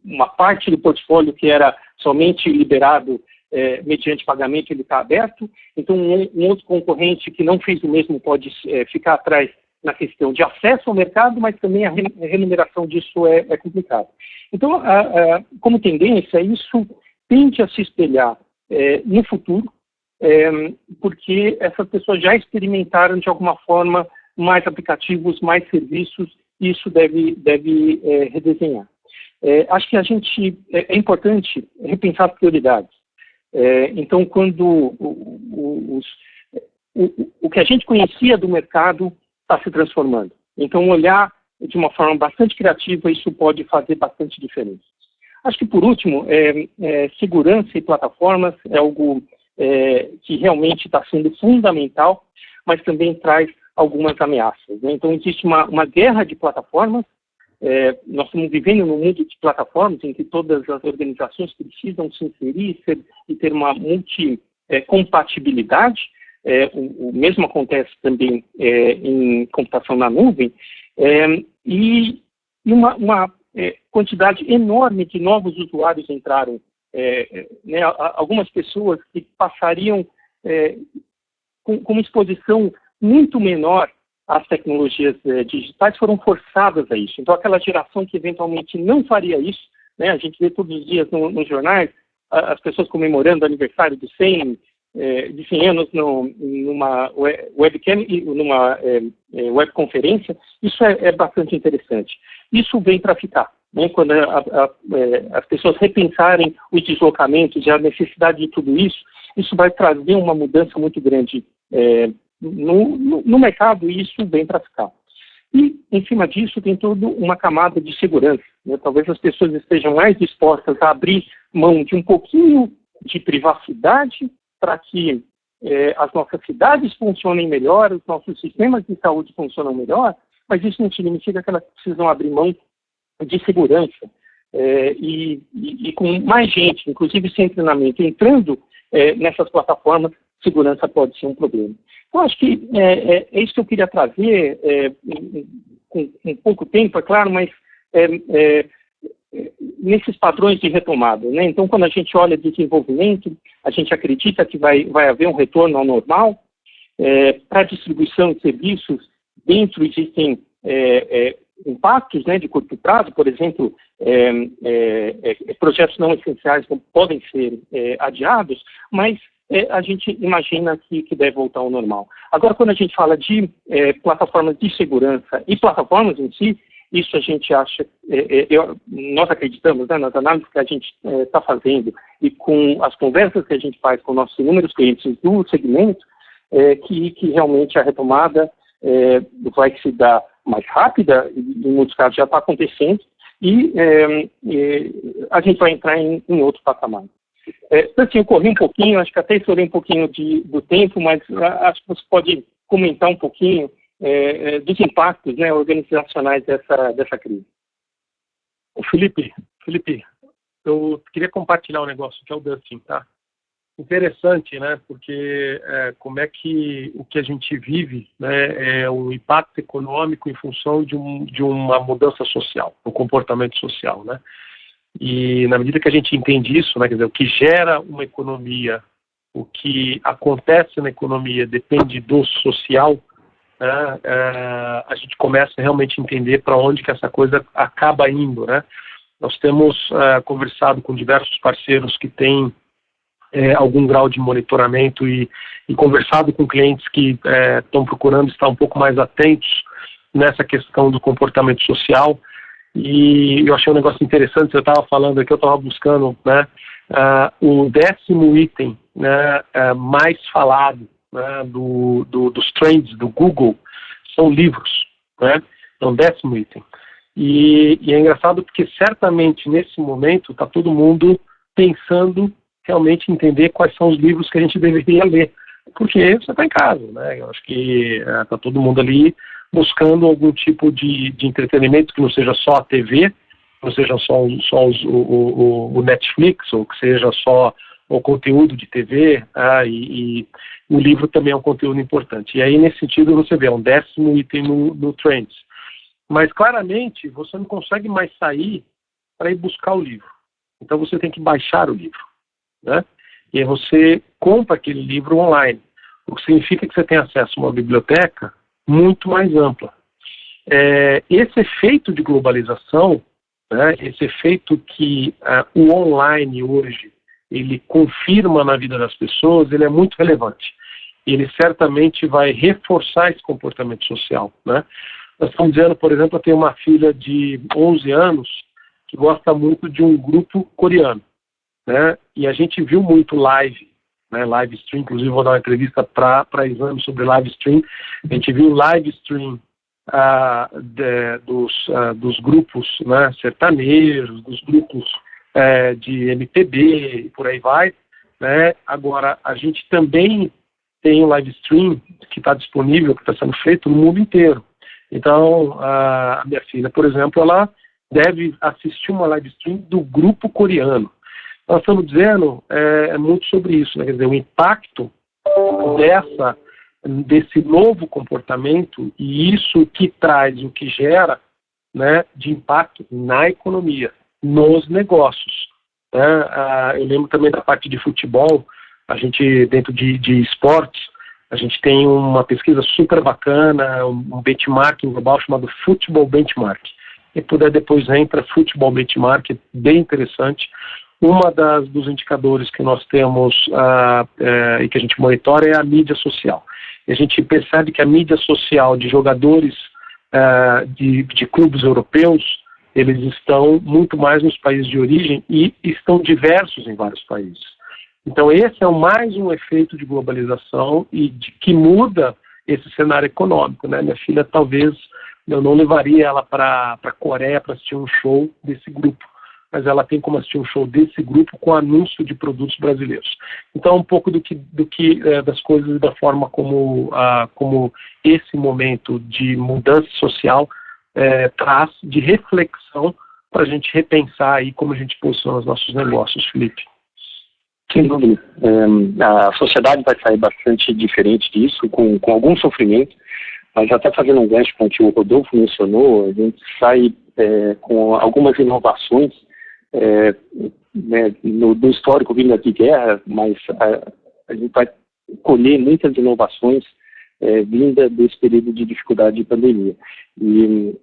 uma parte do portfólio que era somente liberado mediante pagamento, ele está aberto, então um outro concorrente que não fez o mesmo pode ficar atrás na questão de acesso ao mercado, mas também a remuneração disso é complicado. Então, como tendência, isso tende a se espelhar no futuro, porque essas pessoas já experimentaram, de alguma forma, mais aplicativos, mais serviços, e isso deve redesenhar. Acho que é importante repensar as prioridades. Então, quando o que a gente conhecia do mercado está se transformando. Então, olhar de uma forma bastante criativa, isso pode fazer bastante diferença. Acho que, por último, segurança e plataformas é algo que realmente está sendo fundamental, mas também traz algumas ameaças, né? Então, existe uma guerra de plataformas. Nós estamos vivendo num mundo de plataformas em que todas as organizações precisam se inserir e ter uma multicompatibilidade. O mesmo acontece também em computação na nuvem, e uma quantidade enorme de novos usuários entraram, né? Algumas pessoas que passariam com uma exposição muito menor às tecnologias digitais foram forçadas a isso. Então, aquela geração que eventualmente não faria isso, né? A gente vê todos os dias nos jornais as pessoas comemorando o aniversário de 100 anos numa webcam e numa webconferência. Isso é bastante interessante. Isso vem para ficar, né? Quando as pessoas repensarem os deslocamentos e a necessidade de tudo isso, isso vai trazer uma mudança muito grande no mercado, e isso vem para ficar. E, em cima disso, tem toda uma camada de segurança, né? Talvez as pessoas estejam mais dispostas a abrir mão de um pouquinho de privacidade para que as nossas cidades funcionem melhor, os nossos sistemas de saúde funcionam melhor, mas isso não significa que elas precisam abrir mão de segurança. E com mais gente, inclusive sem treinamento, entrando nessas plataformas, segurança pode ser um problema. Então, acho que é isso que eu queria trazer, com pouco tempo, é claro, mas nesses padrões de retomada, né? Então, quando a gente olha desenvolvimento, a gente acredita que vai haver um retorno ao normal. Para a distribuição de serviços, dentro existem impactos, né, de curto prazo, por exemplo, projetos não essenciais podem ser adiados, mas a gente imagina que deve voltar ao normal. Agora, quando a gente fala de plataformas de segurança e plataformas em si, isso a gente acha, nós acreditamos, né, nas análises que a gente está fazendo e com as conversas que a gente faz com nossos inúmeros clientes do segmento, que realmente a retomada vai se dar mais rápida, em muitos casos já está acontecendo, e a gente vai entrar em outro patamar. Assim, eu corri um pouquinho, acho que até estourei um pouquinho do tempo, mas acho que você pode comentar um pouquinho dos impactos, né, organizacionais dessa crise. Felipe, eu queria compartilhar um negócio que é o Dustin, tá? Interessante, né? Porque como é que o que a gente vive, né, é um impacto econômico em função de uma mudança social, um comportamento social, né? E na medida que a gente entende isso, né, quer dizer, o que gera uma economia, o que acontece na economia depende do social, né, a gente começa realmente a entender para onde que essa coisa acaba indo, né? Nós temos conversado com diversos parceiros que têm algum grau de monitoramento e conversado com clientes que estão procurando estar um pouco mais atentos nessa questão do comportamento social. E eu achei um negócio interessante, eu estava falando aqui, eu estava buscando, né, o 10º item, né, mais falado, né, dos trends do Google são livros, né, então 10º item. E é engraçado porque certamente nesse momento está todo mundo pensando realmente entender quais são os livros que a gente deveria ler, porque você está em casa, né? Eu acho que está todo mundo ali buscando algum tipo de entretenimento que não seja só a TV, que não seja só o Netflix, ou que seja só o conteúdo de TV, e o livro também é um conteúdo importante. E aí, nesse sentido, você vê um 10º item no Trends. Mas, claramente, você não consegue mais sair para ir buscar o livro. Então, você tem que baixar o livro, né? E aí você compra aquele livro online, o que significa que você tem acesso a uma biblioteca muito mais ampla. Esse efeito de globalização, né, esse efeito que o online hoje ele confirma na vida das pessoas, ele é muito relevante. Ele certamente vai reforçar esse comportamento social, né? Nós estamos dizendo, por exemplo, eu tenho uma filha de 11 anos que gosta muito de um grupo coreano, né? E a gente viu muito live, né? Live stream, inclusive vou dar uma entrevista para exame sobre live stream. A gente viu live stream dos grupos, né, sertanejos, dos grupos de MPB e por aí vai, né? Agora, a gente também tem um live stream que está disponível, que está sendo feito no mundo inteiro. Então, a minha filha, por exemplo, ela deve assistir uma live stream do grupo coreano. Nós estamos dizendo muito sobre isso, né? Quer dizer, o impacto desse novo comportamento e isso que traz, o que gera, né, de impacto na economia, nos negócios, né? Eu lembro também da parte de futebol, a gente, dentro de esportes, a gente tem uma pesquisa super bacana, um benchmarking global chamado Football Benchmark. E puder depois entra Football Benchmark, bem interessante. Dos indicadores que nós temos e que a gente monitora é a mídia social. E a gente percebe que a mídia social de jogadores de clubes europeus, eles estão muito mais nos países de origem e estão diversos em vários países. Então esse é mais um efeito de globalização e que muda esse cenário econômico, né? Minha filha, talvez, eu não levaria ela para a Coreia para assistir um show desse grupo, mas ela tem como assistir um show desse grupo com anúncio de produtos brasileiros. Então, um pouco das coisas e da forma como esse momento de mudança social traz de reflexão para a gente repensar aí como a gente posiciona os nossos negócios, Felipe. Sem dúvida. A sociedade vai sair bastante diferente disso, com algum sofrimento, Mas até fazendo um gancho com o que o Rodolfo mencionou, a gente sai com algumas inovações né, do histórico vindo de guerra, mas a gente vai colher muitas inovações vinda desse período de dificuldade de pandemia. E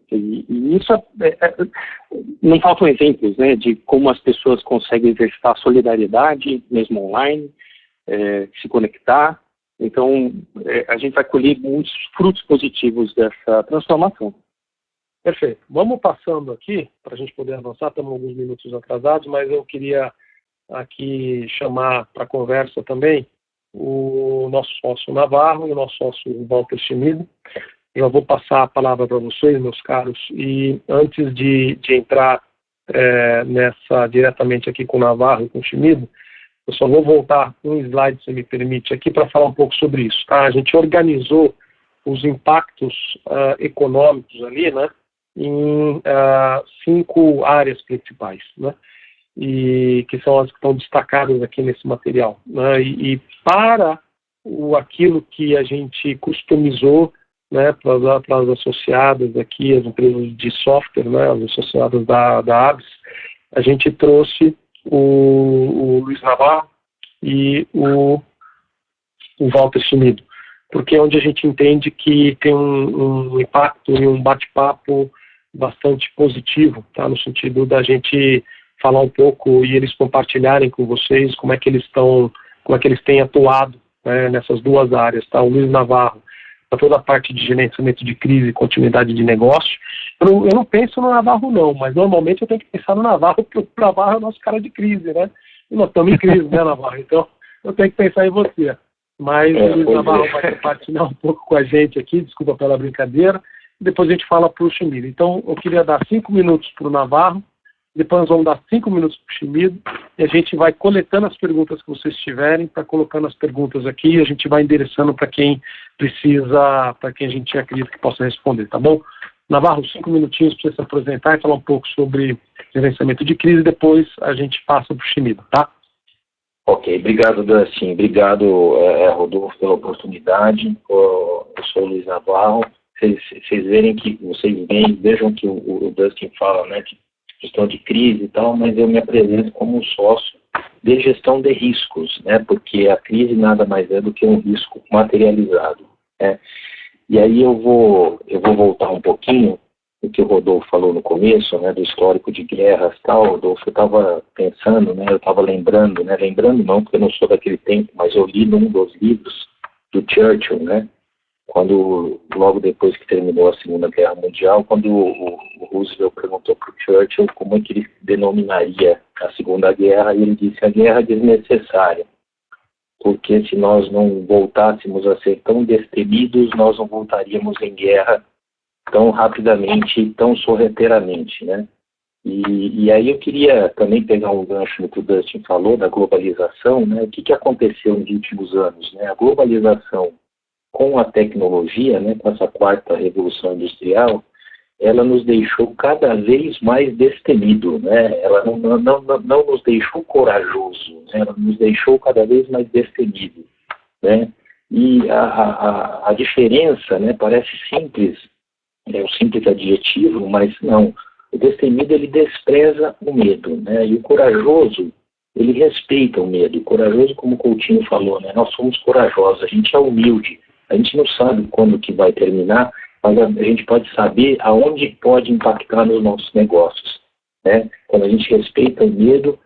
isso não faltam exemplos, né, de como as pessoas conseguem exercitar solidariedade, mesmo online, se conectar. Então, a gente vai colher muitos frutos positivos dessa transformação. Perfeito. Vamos passando aqui, para a gente poder avançar, estamos alguns minutos atrasados, mas eu queria aqui chamar para conversa também o nosso sócio Navarro e o nosso sócio Walter Schmid. Eu vou passar a palavra para vocês, meus caros, e antes de entrar diretamente aqui com o Navarro e com o Schmid, eu só vou voltar um slide, se me permite, aqui para falar um pouco sobre isso. Tá? A gente organizou os impactos econômicos ali, né, em 5 áreas principais, né, e que são as que estão destacadas aqui nesse material, né, e para aquilo que a gente customizou, né, para as associadas aqui, as empresas de software, né, as associadas da ABS, a gente trouxe o Luiz Navarro e o Walter Schmid, porque é onde a gente entende que tem um impacto e um bate-papo bastante positivo, tá? No sentido da gente falar um pouco e eles compartilharem com vocês como é que eles têm atuado, né, nessas 2 áreas, tá? O Luiz Navarro, para toda a parte de gerenciamento de crise e continuidade de negócio. Eu não penso no Navarro não, mas normalmente eu tenho que pensar no Navarro, porque o Navarro é o nosso cara de crise, né? E nós estamos em crise, né, Navarro? Então, eu tenho que pensar em você. Mas o Luiz Navarro vai compartilhar um pouco com a gente aqui, desculpa pela brincadeira, e depois a gente fala para o Schmid. Então, eu queria dar 5 minutos para o Navarro, depois nós vamos dar 5 minutos para o Schmid, e a gente vai coletando as perguntas que vocês tiverem, para colocando as perguntas aqui, e a gente vai endereçando para quem precisa, para quem a gente acredita que possa responder, tá bom? Navarro, 5 minutinhos para você se apresentar e falar um pouco sobre gerenciamento de crise, depois a gente passa para o Schmid, tá? Ok, obrigado, Dustin. Obrigado, Rodolfo, pela oportunidade. Eu sou o Luiz Navarro. Vocês vejam que o Dustin fala, né, de gestão de crise e tal, mas eu me apresento como um sócio de gestão de riscos, né, porque a crise nada mais é do que um risco materializado, né. E aí eu vou voltar um pouquinho do que o Rodolfo falou no começo, né, do histórico de guerras e tal. Rodolfo, eu estava pensando, né, eu estava lembrando não, porque eu não sou daquele tempo, mas eu li num dos livros do Churchill, né, quando, logo depois que terminou a Segunda Guerra Mundial, quando o Roosevelt perguntou para o Churchill como é que ele denominaria a Segunda Guerra, e ele disse: a guerra desnecessária, porque se nós não voltássemos a ser tão destemidos, nós não voltaríamos em guerra tão rapidamente e tão sorrateiramente, né? E aí eu queria também pegar um gancho no que o Dustin falou, da globalização, né? O que aconteceu nos últimos anos, né? A globalização com a tecnologia, né, com essa 4ª revolução industrial, ela nos deixou cada vez mais destemido, né? Ela não nos deixou corajoso, né? Ela nos deixou cada vez mais destemido, né? E a diferença, né, parece simples, é um simples adjetivo, mas não. O destemido, ele despreza o medo, né? E o corajoso, ele respeita o medo. O corajoso, como o Coutinho falou, né? Nós somos corajosos, a gente é humilde. A gente não sabe quando que vai terminar, mas a gente pode saber aonde pode impactar nos nossos negócios, né? Quando a gente respeita o medo,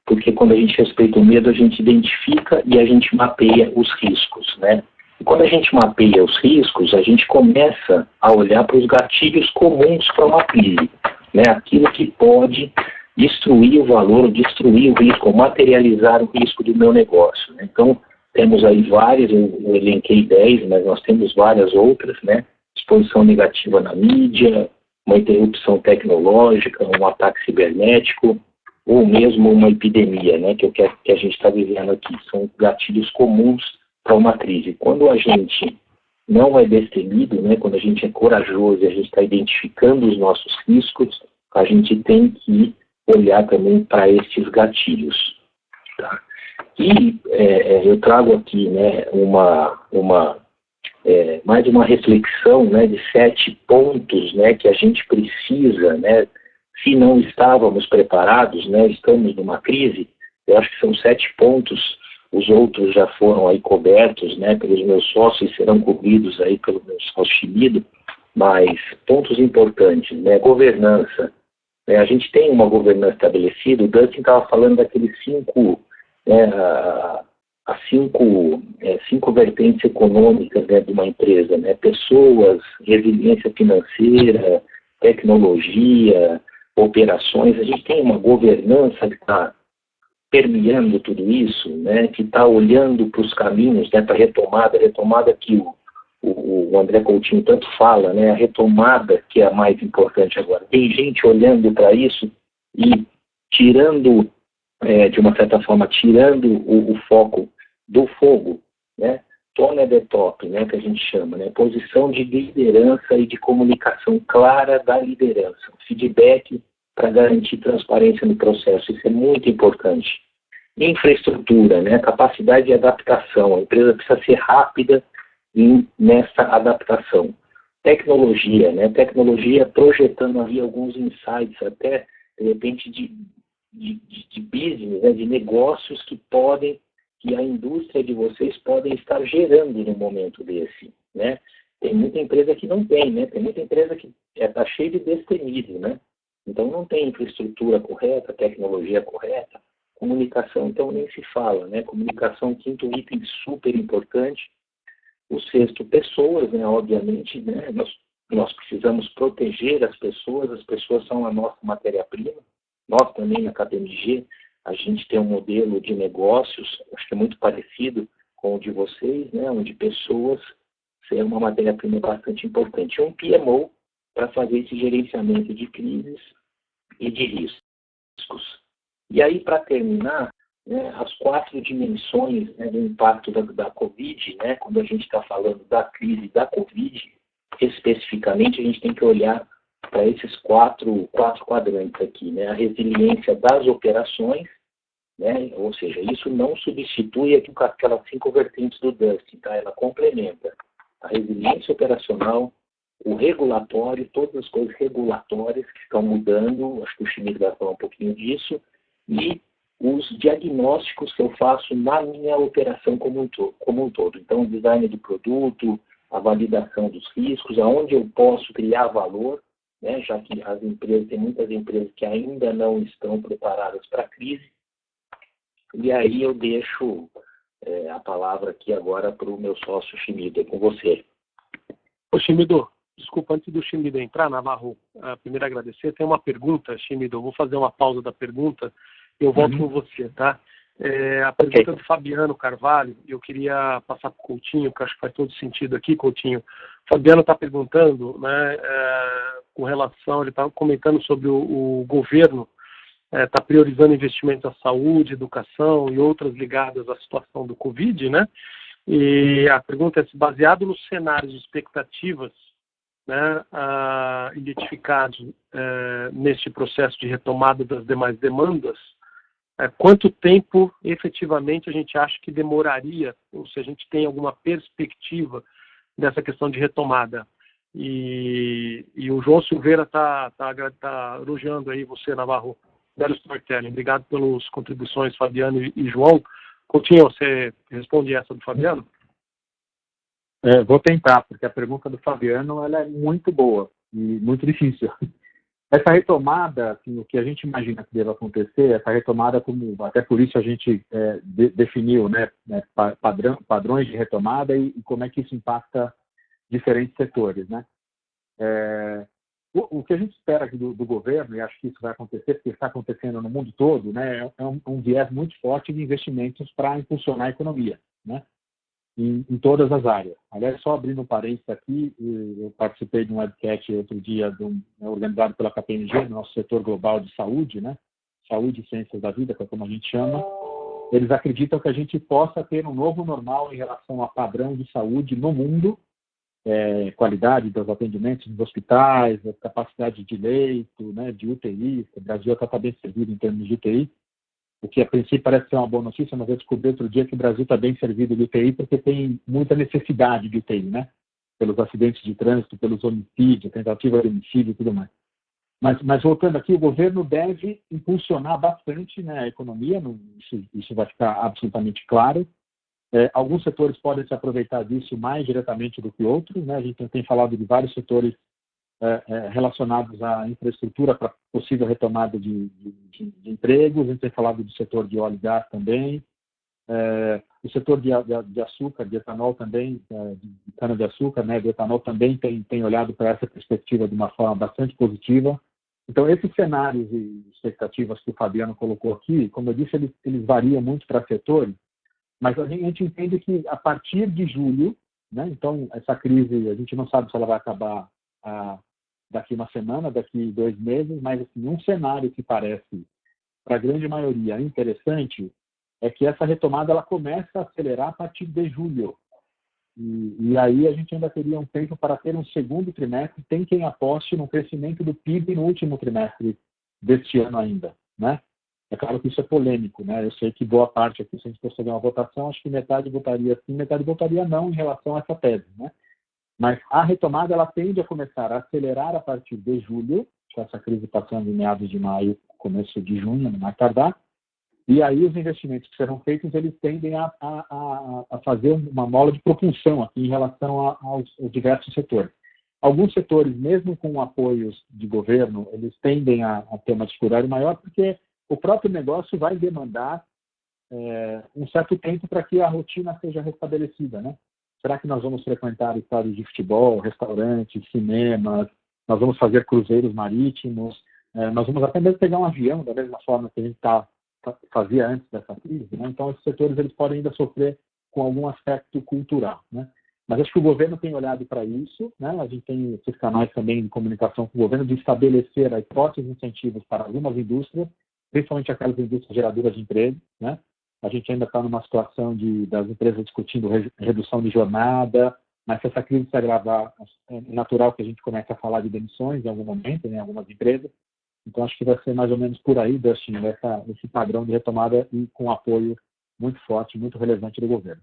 porque quando a gente respeita o medo, a gente identifica e a gente mapeia os riscos, né? E quando a gente mapeia os riscos, a gente começa a olhar para os gatilhos comuns para uma crise, né? Aquilo que pode destruir o valor, destruir o risco, materializar o risco do meu negócio, né? Então, temos aí várias, eu elenquei 10, mas nós temos várias outras, né? Exposição negativa na mídia, uma interrupção tecnológica, um ataque cibernético, ou mesmo uma epidemia, né? Que a gente está vivendo aqui. São gatilhos comuns para uma crise. Quando a gente não é destemido, né? Quando a gente é corajoso e a gente está identificando os nossos riscos, a gente tem que olhar também para esses gatilhos, tá? E eu trago aqui, né, uma mais uma reflexão, né, de 7 pontos, né, que a gente precisa, né, se não estávamos preparados, né, estamos numa crise. Eu acho que são 7 pontos, os outros já foram aí cobertos, né, pelos meus sócios e serão cobridos aí pelo meu sócio Schmido, mas pontos importantes, né, governança. A gente tem uma governança estabelecida, o Dustin estava falando daqueles 5, né, as 5 vertentes econômicas, né, de uma empresa, né, pessoas, resiliência financeira, tecnologia, operações. A gente tem uma governança que está permeando tudo isso, né, que está olhando para os caminhos, né, para a retomada que o André Coutinho tanto fala, né, a retomada que é a mais importante agora. Tem gente olhando para isso e tirando, de uma certa forma, tirando o foco do fogo, né, tone the top, né, que a gente chama, né, posição de liderança e de comunicação clara da liderança, feedback para garantir transparência no processo, isso é muito importante. Infraestrutura, né, capacidade de adaptação, a empresa precisa ser rápida nessa adaptação. Tecnologia, né, tecnologia projetando ali alguns insights, até de repente de business, né, de negócios que a indústria de vocês podem estar gerando no momento desse, né. Tem muita empresa que não tem, né, tem muita empresa que está cheia de destemido, né, então não tem infraestrutura correta, tecnologia correta, comunicação, então nem se fala, né, comunicação, 5º item super importante. O 6º, pessoas, né, obviamente, né, nós precisamos proteger as pessoas são a nossa matéria-prima. Nós também, na KPMG, a gente tem um modelo de negócios, acho que é muito parecido com o de vocês, né, onde pessoas são uma matéria-prima bastante importante. Um PMO para fazer esse gerenciamento de crises e de riscos. E aí, para terminar, né, as 4 dimensões, né, do impacto da Covid, né, quando a gente está falando da crise da Covid, especificamente, a gente tem que olhar para esses 4 quadrantes aqui, né, a resiliência das operações, né, ou seja, isso não substitui aquelas 5 vertentes do Dustin, tá? Ela complementa a resiliência operacional, o regulatório, todas as coisas regulatórias que estão mudando, acho que o Schmido vai falar um pouquinho disso, e os diagnósticos que eu faço na minha operação como um todo. Então, o design do produto, a validação dos riscos, aonde eu posso criar valor, né, já que tem muitas empresas que ainda não estão preparadas para a crise. E aí eu deixo a palavra aqui agora para o meu sócio Schmido, é com você. Ô, Schmido, desculpa, antes do Schmido entrar, Navarro, primeiro agradecer. Tem uma pergunta, Schmido, eu vou fazer uma pausa da pergunta e eu volto com você, tá? A pergunta do Fabiano Carvalho, eu queria passar para o Coutinho, que acho que faz todo sentido aqui, Coutinho. O Fabiano está perguntando, né, com relação, ele está comentando sobre o governo está priorizando investimentos à saúde, educação e outras ligadas à situação do Covid, né? E a pergunta é se, baseado nos cenários e expectativas, né, identificados neste processo de retomada das demais demandas, quanto tempo efetivamente a gente acha que demoraria, ou se a gente tem alguma perspectiva dessa questão de retomada. E o João Silveira está elogiando aí você, Navarro, belo storytelling. Obrigado pelas contribuições, Fabiano e João. Coutinho, você responde essa do Fabiano? Vou tentar, porque a pergunta do Fabiano ela é muito boa e muito difícil. Essa retomada, assim, o que a gente imagina que deva acontecer, essa retomada, como até por isso a gente definiu, né, padrões de retomada e como é que isso impacta diferentes setores, né? O que a gente espera aqui do governo, e acho que isso vai acontecer, porque está acontecendo no mundo todo, né, é um viés muito forte de investimentos para impulsionar a economia, né, em todas as áreas. Aliás, só abrindo um parênteses aqui, eu participei de um webcast outro dia organizado pela KPMG, no nosso setor global de saúde, né, saúde e ciências da vida, que é como a gente chama. Eles acreditam que a gente possa ter um novo normal em relação a padrão de saúde no mundo, qualidade dos atendimentos nos hospitais, a capacidade de leito, né, de UTI. O Brasil está bem servido em termos de UTI. o que a princípio parece ser uma boa notícia, mas eu descobri outro dia que o Brasil está bem servido de UTI porque tem muita necessidade de UTI, né? Pelos acidentes de trânsito, pelos homicídios, tentativa de homicídio e tudo mais. Mas voltando aqui, o governo deve impulsionar bastante, né, a economia, isso vai ficar absolutamente claro. Alguns setores podem se aproveitar disso mais diretamente do que outros, né? A gente tem falado de vários setores relacionados à infraestrutura para possível retomada de empregos, a gente tem falado do setor de óleo e gás também, o setor de açúcar, de etanol também, de cana-de-açúcar, né, de etanol também tem olhado para essa perspectiva de uma forma bastante positiva. Então, esses cenários e expectativas que o Fabiano colocou aqui, como eu disse, eles variam muito para setores, mas a gente entende que a partir de julho, né, então essa crise, a gente não sabe se ela vai acabar daqui uma semana, daqui 2 meses, mas assim, um cenário que parece, para a grande maioria, interessante, é que essa retomada ela começa a acelerar a partir de julho. E aí a gente ainda teria um tempo para ter um segundo trimestre, tem quem aposte no crescimento do PIB no último trimestre deste ano ainda, né? É claro que isso é polêmico, né? Eu sei que boa parte aqui, se a gente fosse fazer uma votação, acho que metade votaria sim, metade votaria não em relação a essa tese, né? Mas a retomada ela tende a começar a acelerar a partir de julho, com essa crise passando em meados de maio, começo de junho, no mais tardar, e aí os investimentos que serão feitos, eles tendem a fazer uma mola de propulsão aqui em relação aos diversos setores. Alguns setores, mesmo com apoios de governo, eles tendem a ter uma dificuldade maior, porque o próprio negócio vai demandar um certo tempo para que a rotina seja restabelecida, né? Será que nós vamos frequentar estádios de futebol, restaurantes, cinemas, nós vamos fazer cruzeiros marítimos, nós vamos até mesmo pegar um avião, da mesma forma que a gente fazia antes dessa crise, né? Então, esses setores eles podem ainda sofrer com algum aspecto cultural, né? Mas acho que o governo tem olhado para isso, né? A gente tem esses canais também de comunicação com o governo de estabelecer aí fortes incentivos para algumas indústrias, principalmente aquelas indústrias geradoras de emprego, né? A gente ainda está numa situação das empresas discutindo redução de jornada, mas se essa crise se agravar, é natural que a gente comece a falar de demissões em algum momento, em algumas empresas. Então, acho que vai ser mais ou menos por aí, Dustin, esse padrão de retomada e com apoio muito forte, muito relevante do governo.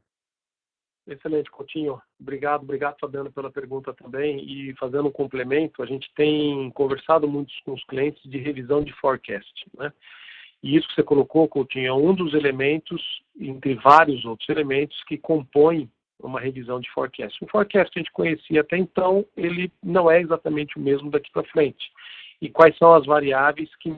Excelente, Coutinho. Obrigado, Fabiano, pela pergunta também. E fazendo um complemento, a gente tem conversado muito com os clientes de revisão de forecast, né? E isso que você colocou, Coutinho, é um dos elementos, entre vários outros elementos, que compõem uma revisão de forecast. O forecast que a gente conhecia até então, ele não é exatamente o mesmo daqui para frente. E quais são as variáveis que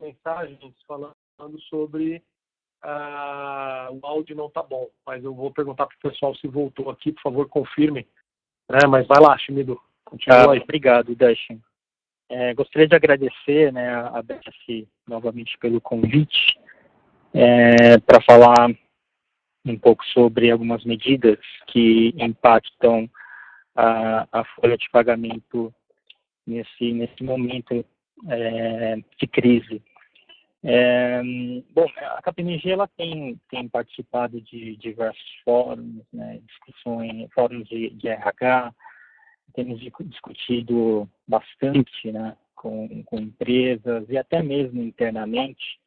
mensagens falando sobre o áudio não está bom, mas eu vou perguntar para o pessoal se voltou aqui, por favor, confirmem. Mas vai lá, Chimido, continua aí. Obrigado, Dustin. Gostaria de agradecer, né, a BS novamente pelo convite para falar um pouco sobre algumas medidas que impactam a folha de pagamento nesse momento de crise. Bom, a KPMG ela tem participado de diversos fóruns, né, discussões, fóruns de RH, temos discutido bastante, né, com empresas e até mesmo internamente,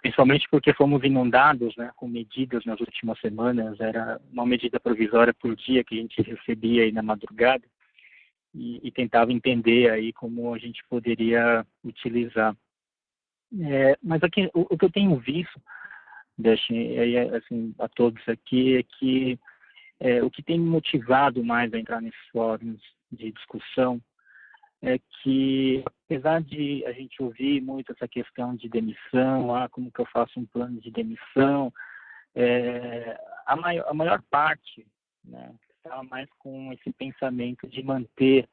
principalmente porque fomos inundados, né, com medidas nas últimas semanas. Era uma medida provisória por dia que a gente recebia aí na madrugada e tentava entender aí como a gente poderia utilizar. Mas aqui, o que eu tenho visto assim, a todos aqui, é que o que tem me motivado mais a entrar nesses fóruns de discussão é que, apesar de a gente ouvir muito essa questão de demissão, como que eu faço um plano de demissão, a maior parte, né, está mais com esse pensamento de manter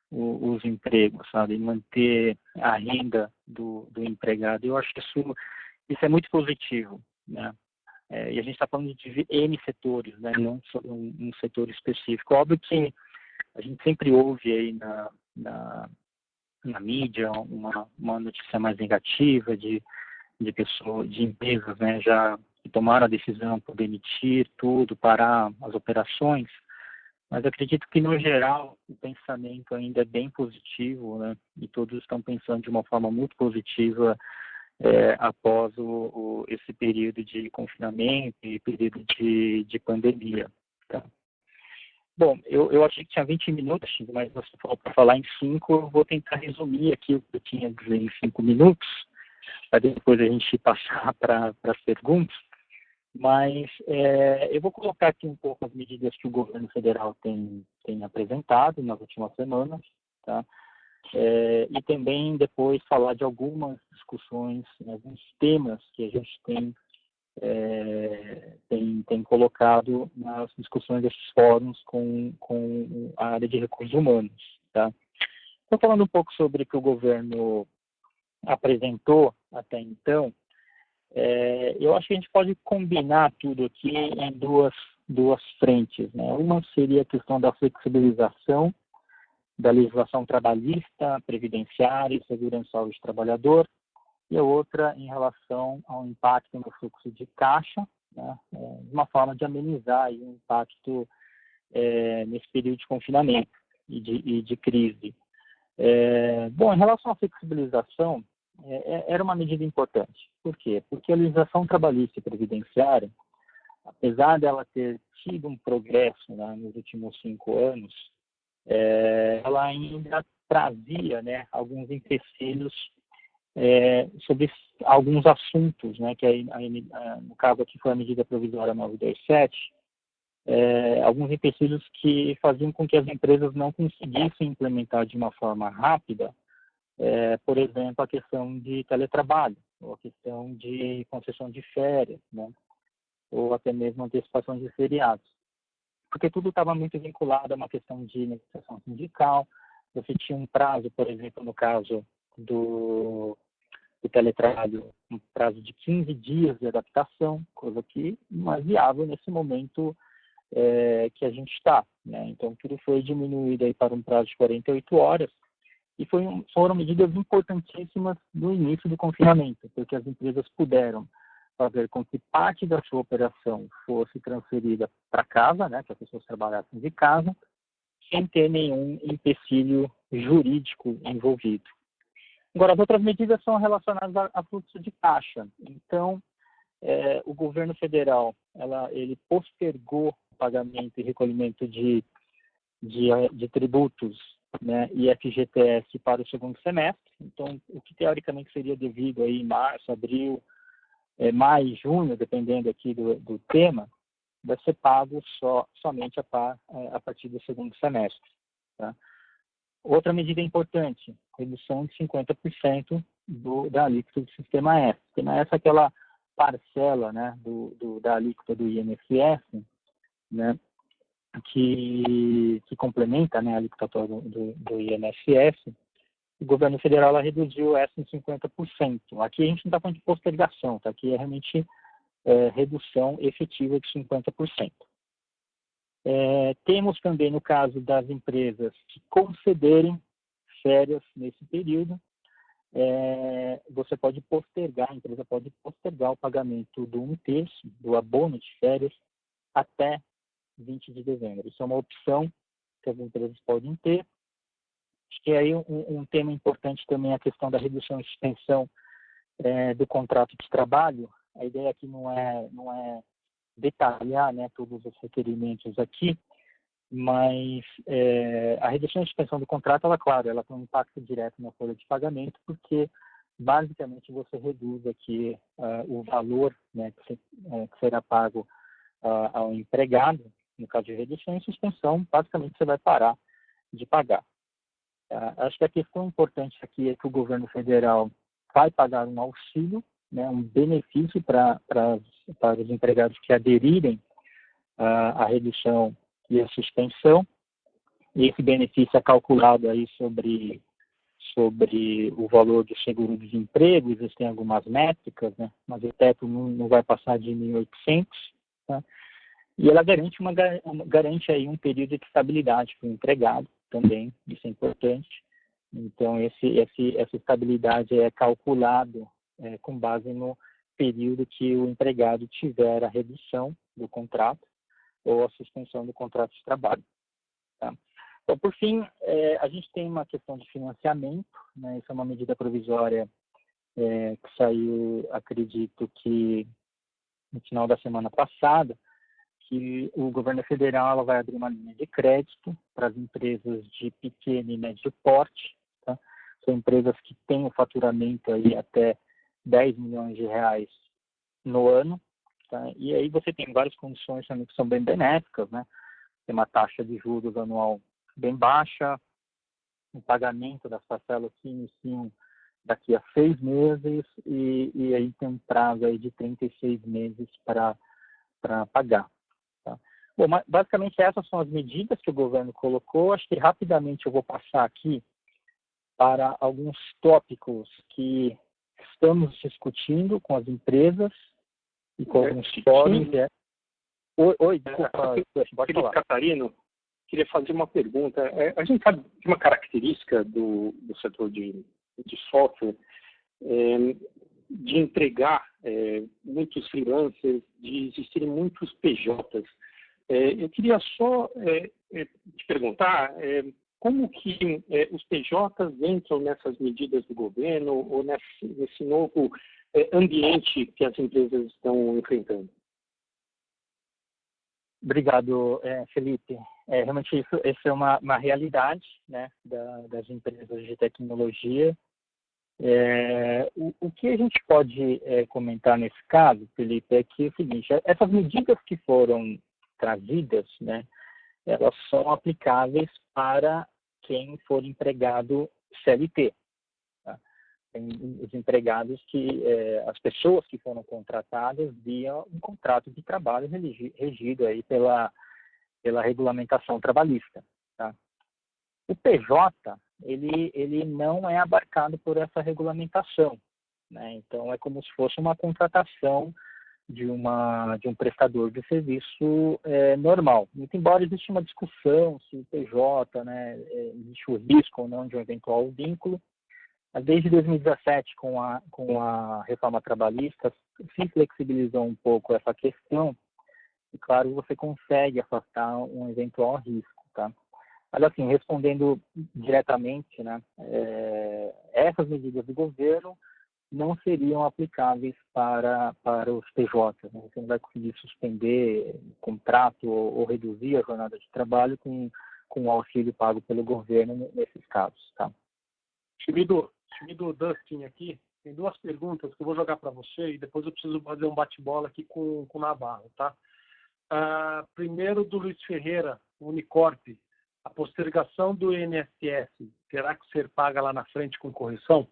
os empregos, sabe, manter a renda do empregado. Eu acho que isso é muito positivo, né? E a gente está falando de N setores, né, não só um setor específico. Óbvio que a gente sempre ouve aí na mídia uma notícia mais negativa de pessoas, de empresas, né, já que tomaram a decisão por demitir tudo, parar as operações, mas acredito que, no geral, o pensamento ainda é bem positivo, né, e todos estão pensando de uma forma muito positiva após esse período de confinamento e período de pandemia. Tá? Bom, eu achei que tinha 20 minutos, mas você falou para falar em 5, eu vou tentar resumir aqui o que eu tinha a dizer em 5 minutos, para depois a gente passar para as perguntas. Mas eu vou colocar aqui um pouco as medidas que o governo federal tem apresentado nas últimas semanas, tá? E também depois falar de algumas discussões, alguns temas que a gente tem colocado nas discussões desses fóruns com a área de recursos humanos. Tá? Estou falando um pouco sobre o que o governo apresentou até então. Eu acho que a gente pode combinar tudo aqui em duas frentes, né? Uma seria a questão da flexibilização da legislação trabalhista, previdenciária e segurança do trabalhador, e a outra em relação ao impacto no fluxo de caixa, né, de uma forma de amenizar aí o impacto nesse período de confinamento e de crise. Bom, em relação à flexibilização, era uma medida importante. Por quê? Porque a legislação trabalhista e previdenciária, apesar dela ter tido um progresso, né, nos últimos 5 anos, ela ainda trazia, né, alguns empecilhos sobre alguns assuntos, né, que no caso aqui foi a medida provisória 927, alguns empecilhos que faziam com que as empresas não conseguissem implementar de uma forma rápida, por exemplo, a questão de teletrabalho, ou a questão de concessão de férias, né, ou até mesmo antecipação de feriados. Porque tudo estava muito vinculado a uma questão de negociação sindical. Você tinha um prazo, por exemplo, no caso do teletrabalho, um prazo de 15 dias de adaptação, coisa que não é viável nesse momento que a gente está, né? Então, tudo foi diminuído aí para um prazo de 48 horas, e foram medidas importantíssimas no início do confinamento, porque as empresas puderam fazer com que parte da sua operação fosse transferida para casa, né, que as pessoas trabalhassem de casa, sem ter nenhum empecilho jurídico envolvido. Agora, as outras medidas são relacionadas a fluxo de caixa. Então, o governo federal, ele postergou o pagamento e recolhimento de tributos, né, e FGTS para o segundo semestre. Então, o que teoricamente seria devido aí em março, abril, maio e junho, dependendo aqui do tema, vai ser pago somente a partir do segundo semestre. Tá? Outra medida importante, redução de 50% da alíquota do Sistema S. O Sistema S é aquela parcela, né, da alíquota do INSS, né, que complementa, né, a alíquota do INSS. O governo federal reduziu essa em 50%. Aqui a gente não está falando de postergação, tá? Aqui é realmente redução efetiva de 50%. Temos também, no caso das empresas que concederem férias nesse período, a empresa pode postergar o pagamento do 1/3 do abono de férias até 20 de dezembro. Isso é uma opção que as empresas podem ter. Acho que aí um tema importante também é a questão da redução e suspensão do contrato de trabalho. A ideia aqui não é detalhar, né, todos os requerimentos aqui, mas a redução e suspensão do contrato, claro, ela tem um impacto direto na folha de pagamento, porque basicamente você reduz aqui o valor, né, que será pago ao empregado. No caso de redução e suspensão, basicamente você vai parar de pagar. Acho que a questão importante aqui é que o governo federal vai pagar um auxílio, né, um benefício para os empregados que aderirem à redução e à suspensão. E esse benefício é calculado aí sobre o valor do seguro-desemprego. Existem algumas métricas, né, mas o teto não vai passar de 1.800, tá? E ela garante aí um período de estabilidade para o empregado também, isso é importante. Então, essa estabilidade é calculado com base no período que o empregado tiver a redução do contrato ou a suspensão do contrato de trabalho. Tá? Então, por fim, a gente tem uma questão de financiamento, né? Isso é uma medida provisória que saiu, acredito que no final da semana passada, que o governo federal vai abrir uma linha de crédito para as empresas de pequeno e médio porte. Tá? São empresas que têm o faturamento aí até 10 milhões de reais no ano. Tá? E aí você tem várias condições também que são bem benéficas, né? Tem uma taxa de juros anual bem baixa, um pagamento das parcelas que iniciam daqui a 6 meses e aí tem um prazo aí de 36 meses para pagar. Tá? Bom, mas basicamente essas são as medidas que o governo colocou. Acho que rapidamente eu vou passar aqui para alguns tópicos que estamos discutindo com as empresas e com alguns fóruns. Oi, desculpa, pode falar. Catarino, queria fazer uma pergunta. A gente sabe que uma característica do setor de software de empregar muitos freelancers, de existirem muitos PJs. Eu queria só te perguntar como que os PJs entram nessas medidas do governo ou nesse novo ambiente que as empresas estão enfrentando. Obrigado, Felipe. Realmente isso é uma realidade, né, das empresas de tecnologia. O que a gente pode comentar nesse caso, Felipe, é que é o seguinte: essas medidas que foram trazidas, né, elas são aplicáveis para quem for empregado CLT. Tá? Tem os empregados as pessoas que foram contratadas via um contrato de trabalho regido aí pela regulamentação trabalhista. Tá? O PJ, ele não é abarcado por essa regulamentação, né? Então, é como se fosse uma contratação de um prestador de serviço normal. Muito embora exista uma discussão se o PJ, né, existe o risco ou não de um eventual vínculo, mas desde 2017, com a reforma trabalhista, se flexibilizou um pouco essa questão e, claro, você consegue afastar um eventual risco, tá? Mas, assim, respondendo diretamente, né, essas medidas do governo não seriam aplicáveis para os PJs. Né? Você não vai conseguir suspender o contrato ou reduzir a jornada de trabalho com o auxílio pago pelo governo nesses casos. Tá? Time do Dustin aqui, tem duas perguntas que eu vou jogar para você e depois eu preciso fazer um bate-bola aqui com o Navarro. Tá? Primeiro, do Luiz Ferreira, Unicorp. A postergação do INSS terá que ser paga lá na frente com correção?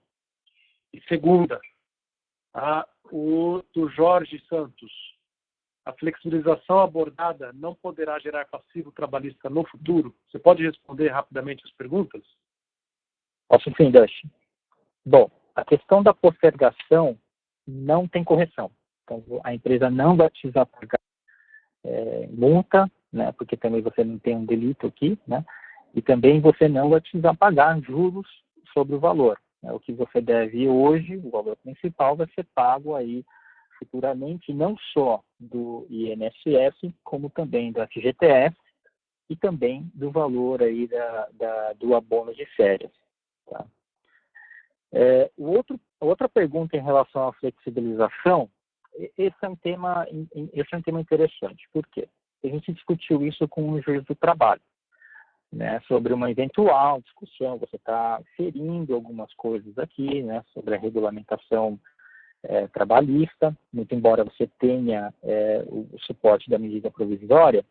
E segunda, o do Jorge Santos. A flexibilização abordada não poderá gerar passivo trabalhista no futuro? Você pode responder rapidamente as perguntas? Posso sim, Dash. Bom, a questão da postergação não tem correção. Então, a empresa não vai precisar pagar multa, né, porque também você não tem um delito aqui, né, e também você não vai precisar pagar juros sobre o valor. Né, o que você deve hoje, o valor principal, vai ser pago aí futuramente, não só do INSS, como também do FGTS e também do valor aí do abono de férias. Tá? Outra pergunta em relação à flexibilização, esse é um tema interessante. Por quê? A gente discutiu isso com o juiz do trabalho. né, sobre uma eventual discussão. Você está ferindo algumas coisas aqui, né, sobre a regulamentação trabalhista, muito embora você tenha o suporte da medida provisória.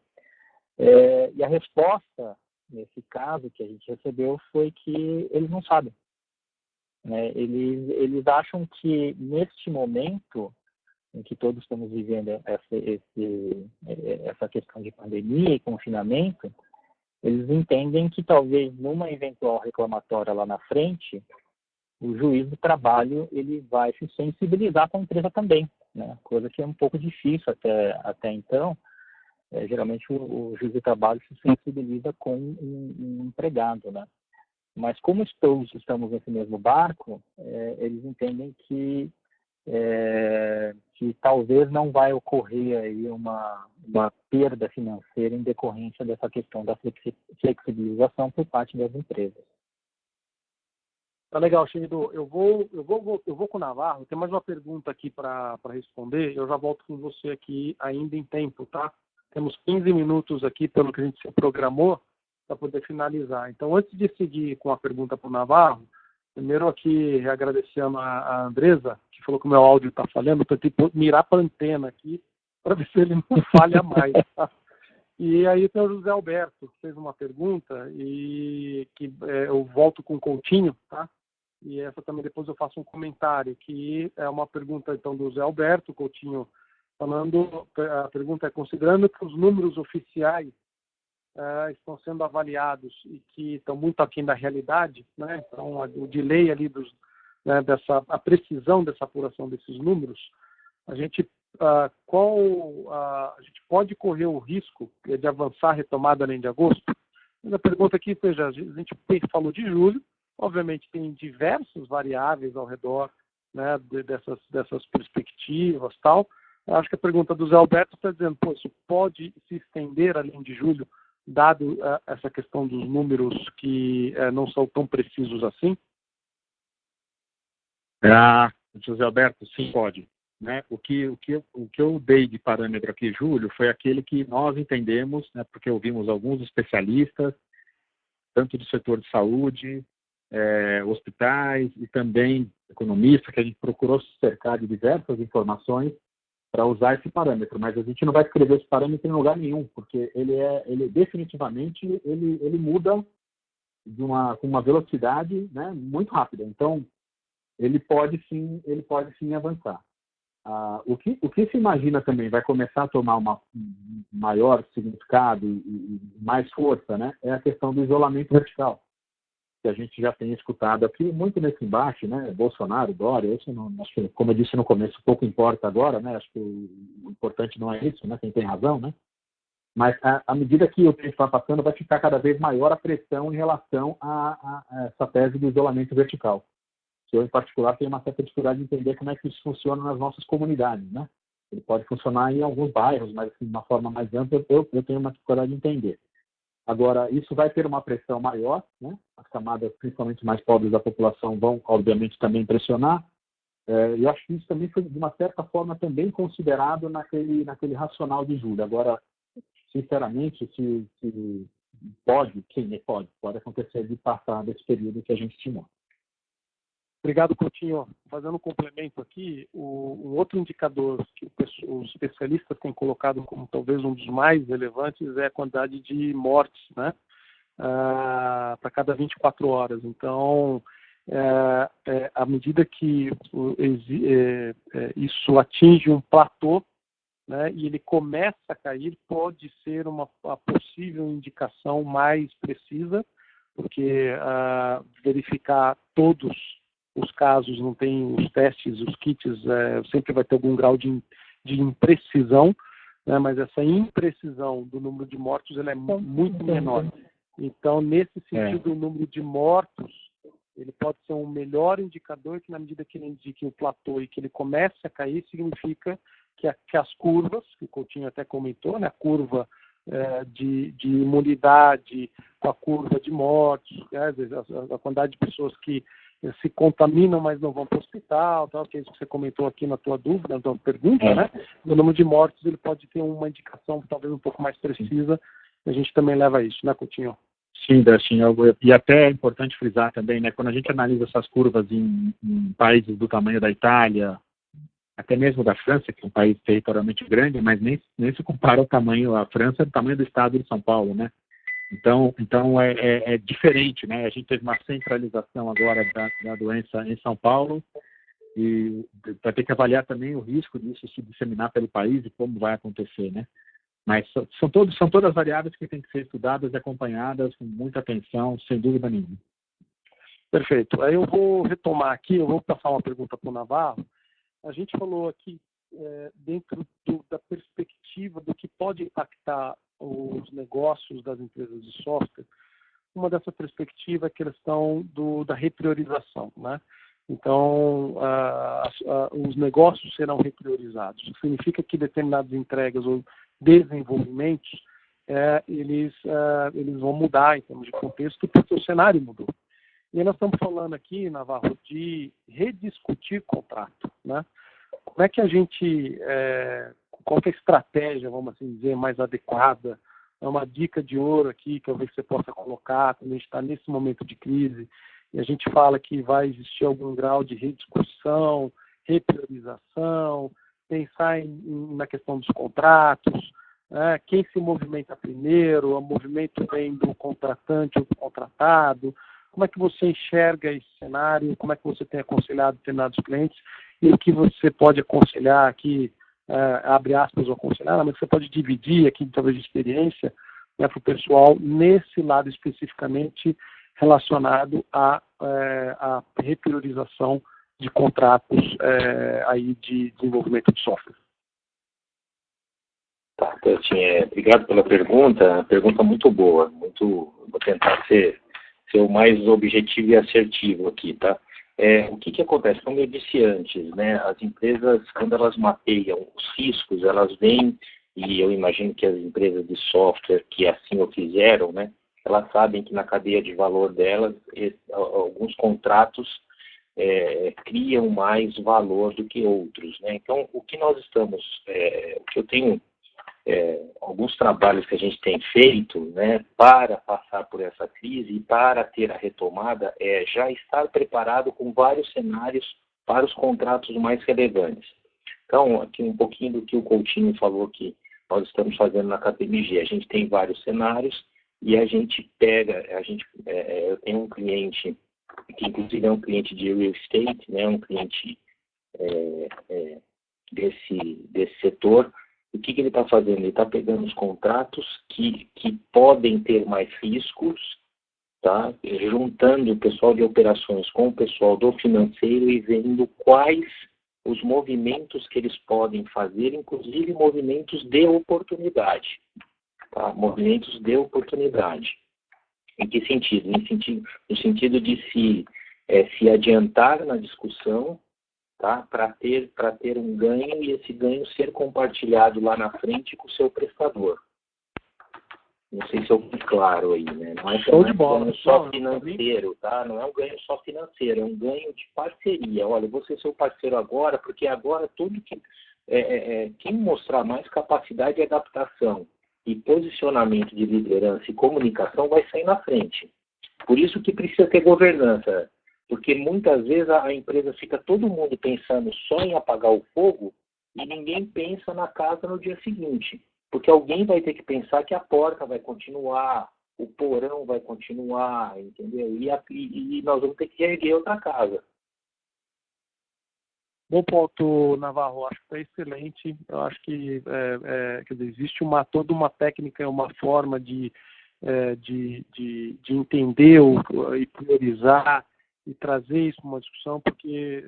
E a resposta, nesse caso que a gente recebeu, foi que eles não sabem. Né? Eles acham que, neste momento em que todos estamos vivendo essa questão de pandemia e confinamento, eles entendem que talvez numa eventual reclamatória lá na frente, o juiz do trabalho ele vai se sensibilizar com a empresa também, né? Coisa que é um pouco difícil até então. Geralmente o juiz do trabalho se sensibiliza com um empregado, né? Mas como estamos nesse mesmo barco, eles entendem que talvez não vai ocorrer aí uma perda financeira em decorrência dessa questão da flexibilização por parte das empresas. Tá legal, Xenido. Eu vou com o Navarro. Tem mais uma pergunta aqui para responder. Eu já volto com você aqui ainda em tempo, tá? Temos 15 minutos aqui, pelo que a gente se programou, para poder finalizar. Então, antes de seguir com a pergunta para o Navarro, primeiro aqui agradecendo a Andresa, que falou que o meu áudio está falhando. Eu tentei mirar para a antena aqui para ver se ele não falha mais, tá? E aí tem o José Alberto, que fez uma pergunta, e que eu volto com o Coutinho, tá? E essa também depois eu faço um comentário, que é uma pergunta então do José Alberto, Coutinho, falando, a pergunta é: considerando que os números oficiais estão sendo avaliados e que estão muito aquém da realidade, né? Então o delay ali a precisão dessa apuração desses números, a gente pode correr o risco de avançar a retomada além de agosto? A pergunta aqui, veja, a gente falou de julho, obviamente tem diversas variáveis ao redor, né, dessas perspectivas, tal. Eu acho que a pergunta do Zé Alberto está dizendo, isso pode se estender além de julho, dado essa questão dos números que não são tão precisos assim? José Alberto, sim, pode. Né? O que eu dei de parâmetro aqui, Júlio, foi aquele que nós entendemos, né, porque ouvimos alguns especialistas, tanto do setor de saúde, hospitais e também economistas, que a gente procurou se cercar de diversas informações para usar esse parâmetro, mas a gente não vai escrever esse parâmetro em lugar nenhum, porque ele definitivamente ele muda com uma velocidade, né, muito rápida. Então, ele pode sim avançar. O que se imagina também vai começar a tomar um maior significado e mais força, né, é a questão do isolamento vertical, que a gente já tem escutado aqui muito nesse embate, né, Bolsonaro, Dória, isso não, acho que, como eu disse no começo, pouco importa agora, né, acho que o importante não é isso, né, quem tem razão, né, mas à medida que o tempo vai passando, vai ficar cada vez maior a pressão em relação a essa tese do isolamento vertical. Eu, em particular, tenho uma certa dificuldade de entender como é que isso funciona nas nossas comunidades, né? Ele pode funcionar em alguns bairros, mas assim, de uma forma mais ampla, eu tenho uma dificuldade de entender. Agora, isso vai ter uma pressão maior, né? As camadas, principalmente mais pobres da população, vão, obviamente, também pressionar. Eu acho que isso também foi, de uma certa forma, também considerado naquele racional de julho. Agora, sinceramente, se pode acontecer de passar desse período que a gente estimou. Obrigado, Coutinho. Fazendo um complemento aqui, um outro indicador que os especialistas têm colocado como talvez um dos mais relevantes é a quantidade de mortes, né, para cada 24 horas. Então, à medida que isso atinge um platô, né, e ele começa a cair, pode ser a possível indicação mais precisa, porque verificar todos os casos, não tem os testes, os kits, sempre vai ter algum grau de imprecisão, né, mas essa imprecisão do número de mortos ela é muito menor. Então, nesse sentido, o número de mortos ele pode ser um melhor indicador, que na medida que ele indique o platô e que ele comece a cair, significa que as curvas, que o Coutinho até comentou, né, a curva de imunidade com a curva de mortos, a quantidade de pessoas que se contaminam, mas não vão para o hospital, tal, que é isso que você comentou aqui na tua dúvida, na tua pergunta, né? O número de mortos ele pode ter uma indicação talvez um pouco mais precisa, e a gente também leva isso, né, Coutinho? Sim, Dustin, e até é importante frisar também, né, quando a gente analisa essas curvas em países do tamanho da Itália, até mesmo da França, que é um país territorialmente grande, mas nem se compara ao tamanho, a França é do tamanho do estado de São Paulo, né? Então é diferente, né? A gente teve uma centralização agora da doença em São Paulo e vai ter que avaliar também o risco disso se disseminar pelo país e como vai acontecer, né? Mas são todas variáveis que têm que ser estudadas e acompanhadas com muita atenção, sem dúvida nenhuma. Perfeito. Aí eu vou retomar aqui, eu vou passar uma pergunta para o Navarro. A gente falou aqui dentro da perspectiva do que pode impactar os negócios das empresas de software. Uma dessa perspectiva é a questão da repriorização, né? Então, os negócios serão repriorizados. Isso significa que determinadas entregas ou desenvolvimentos, eles vão mudar em termos de contexto, porque o cenário mudou. E aí nós estamos falando aqui, Navarro, de rediscutir contrato, né? Como é que a gente, qual que é a estratégia, vamos assim dizer, mais adequada? É uma dica de ouro aqui que eu vejo que você possa colocar quando a gente está nesse momento de crise e a gente fala que vai existir algum grau de rediscussão, repriorização, pensar na questão dos contratos, né? Quem se movimenta primeiro, o movimento vem do contratante ou do contratado. Como é que você enxerga esse cenário? Como é que você tem aconselhado determinados clientes? E o que você pode aconselhar aqui, abre aspas, ou aconselhar, mas você pode dividir aqui, talvez, de experiência, né, para o pessoal nesse lado especificamente relacionado à repriorização de contratos aí de desenvolvimento de software. Tá, Dustin, obrigado pela pergunta muito boa, vou tentar ser o mais objetivo e assertivo aqui, tá? O que acontece? Como eu disse antes, né, as empresas, quando elas mapeiam os riscos, elas vêm, e eu imagino que as empresas de software que assim o fizeram, né, elas sabem que na cadeia de valor delas, alguns contratos criam mais valor do que outros, né? Então, o que nós estamos, o que eu tenho, alguns trabalhos que a gente tem feito, né, para passar por essa crise e para ter a retomada, já estar preparado com vários cenários para os contratos mais relevantes. Então, aqui um pouquinho do que o Coutinho falou que nós estamos fazendo na KPMG. A gente tem vários cenários e a gente pega, eu tenho um cliente, que inclusive é um cliente de real estate, né, um cliente desse setor. O que ele está fazendo? Ele está pegando os contratos que podem ter mais riscos, tá? Juntando o pessoal de operações com o pessoal do financeiro e vendo quais os movimentos que eles podem fazer, inclusive movimentos de oportunidade. Tá? Movimentos de oportunidade. Em que sentido? No sentido de se adiantar na discussão, tá? Para ter um ganho e esse ganho ser compartilhado lá na frente com o seu prestador. Não sei se eu fui claro aí, né? Não é um ganho só financeiro, tá? Não é um ganho só financeiro, é um ganho de parceria. Olha, eu vou ser seu parceiro agora, porque agora tudo que quem mostrar mais capacidade de adaptação e posicionamento de liderança e comunicação vai sair na frente. Por isso que precisa ter governança. Porque muitas vezes a empresa fica todo mundo pensando só em apagar o fogo e ninguém pensa na casa no dia seguinte. Porque alguém vai ter que pensar que a porta vai continuar, o porão vai continuar, entendeu? E nós vamos ter que erguer outra casa. Bom ponto, Navarro. Acho que está excelente. Eu acho que quer dizer, existe toda uma técnica, uma forma de entender e priorizar e trazer isso para uma discussão, porque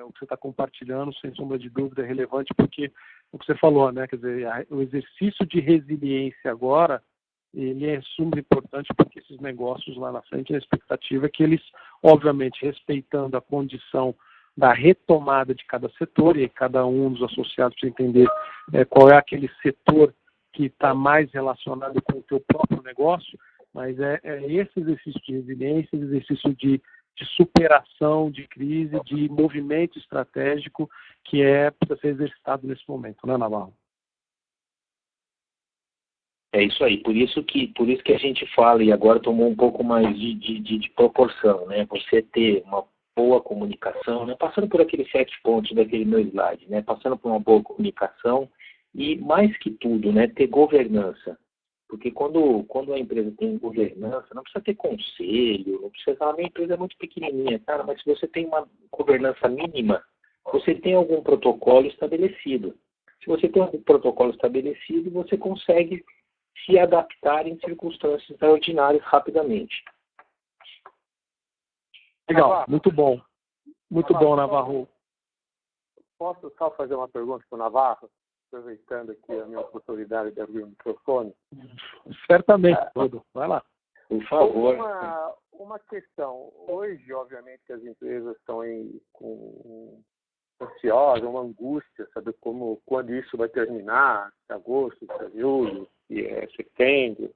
o que você está compartilhando, sem sombra de dúvida, é relevante, porque o que você falou, né? Quer dizer, o exercício de resiliência agora, ele é super importante, porque esses negócios lá na frente, a expectativa é que eles, obviamente, respeitando a condição da retomada de cada setor, e cada um dos associados precisa entender qual é aquele setor que está mais relacionado com o teu próprio negócio, mas esse exercício de resiliência, esse exercício de superação de crise, de movimento estratégico que precisa ser exercitado nesse momento, né, Navarro? É isso aí, por isso que a gente fala, e agora tomou um pouco mais de proporção, né? Você ter uma boa comunicação, né? Passando por aqueles 7 pontos daquele meu slide, né? Passando por uma boa comunicação e, mais que tudo, né? Ter governança. Porque quando a empresa tem governança, não precisa ter conselho, não precisa... A minha empresa é muito pequenininha, cara, mas se você tem uma governança mínima, você tem algum protocolo estabelecido. Se você tem um protocolo estabelecido, você consegue se adaptar em circunstâncias extraordinárias rapidamente. Legal, muito bom. Muito bom, Navarro. Posso só fazer uma pergunta para o Navarro? Aproveitando aqui a minha oportunidade de abrir o microfone. Certamente, Rodolfo. Vai lá. Por favor. Uma questão. Hoje, obviamente, que as empresas estão com ansiosas, uma angústia, saber quando isso vai terminar, se é agosto, se é julho, se é setembro.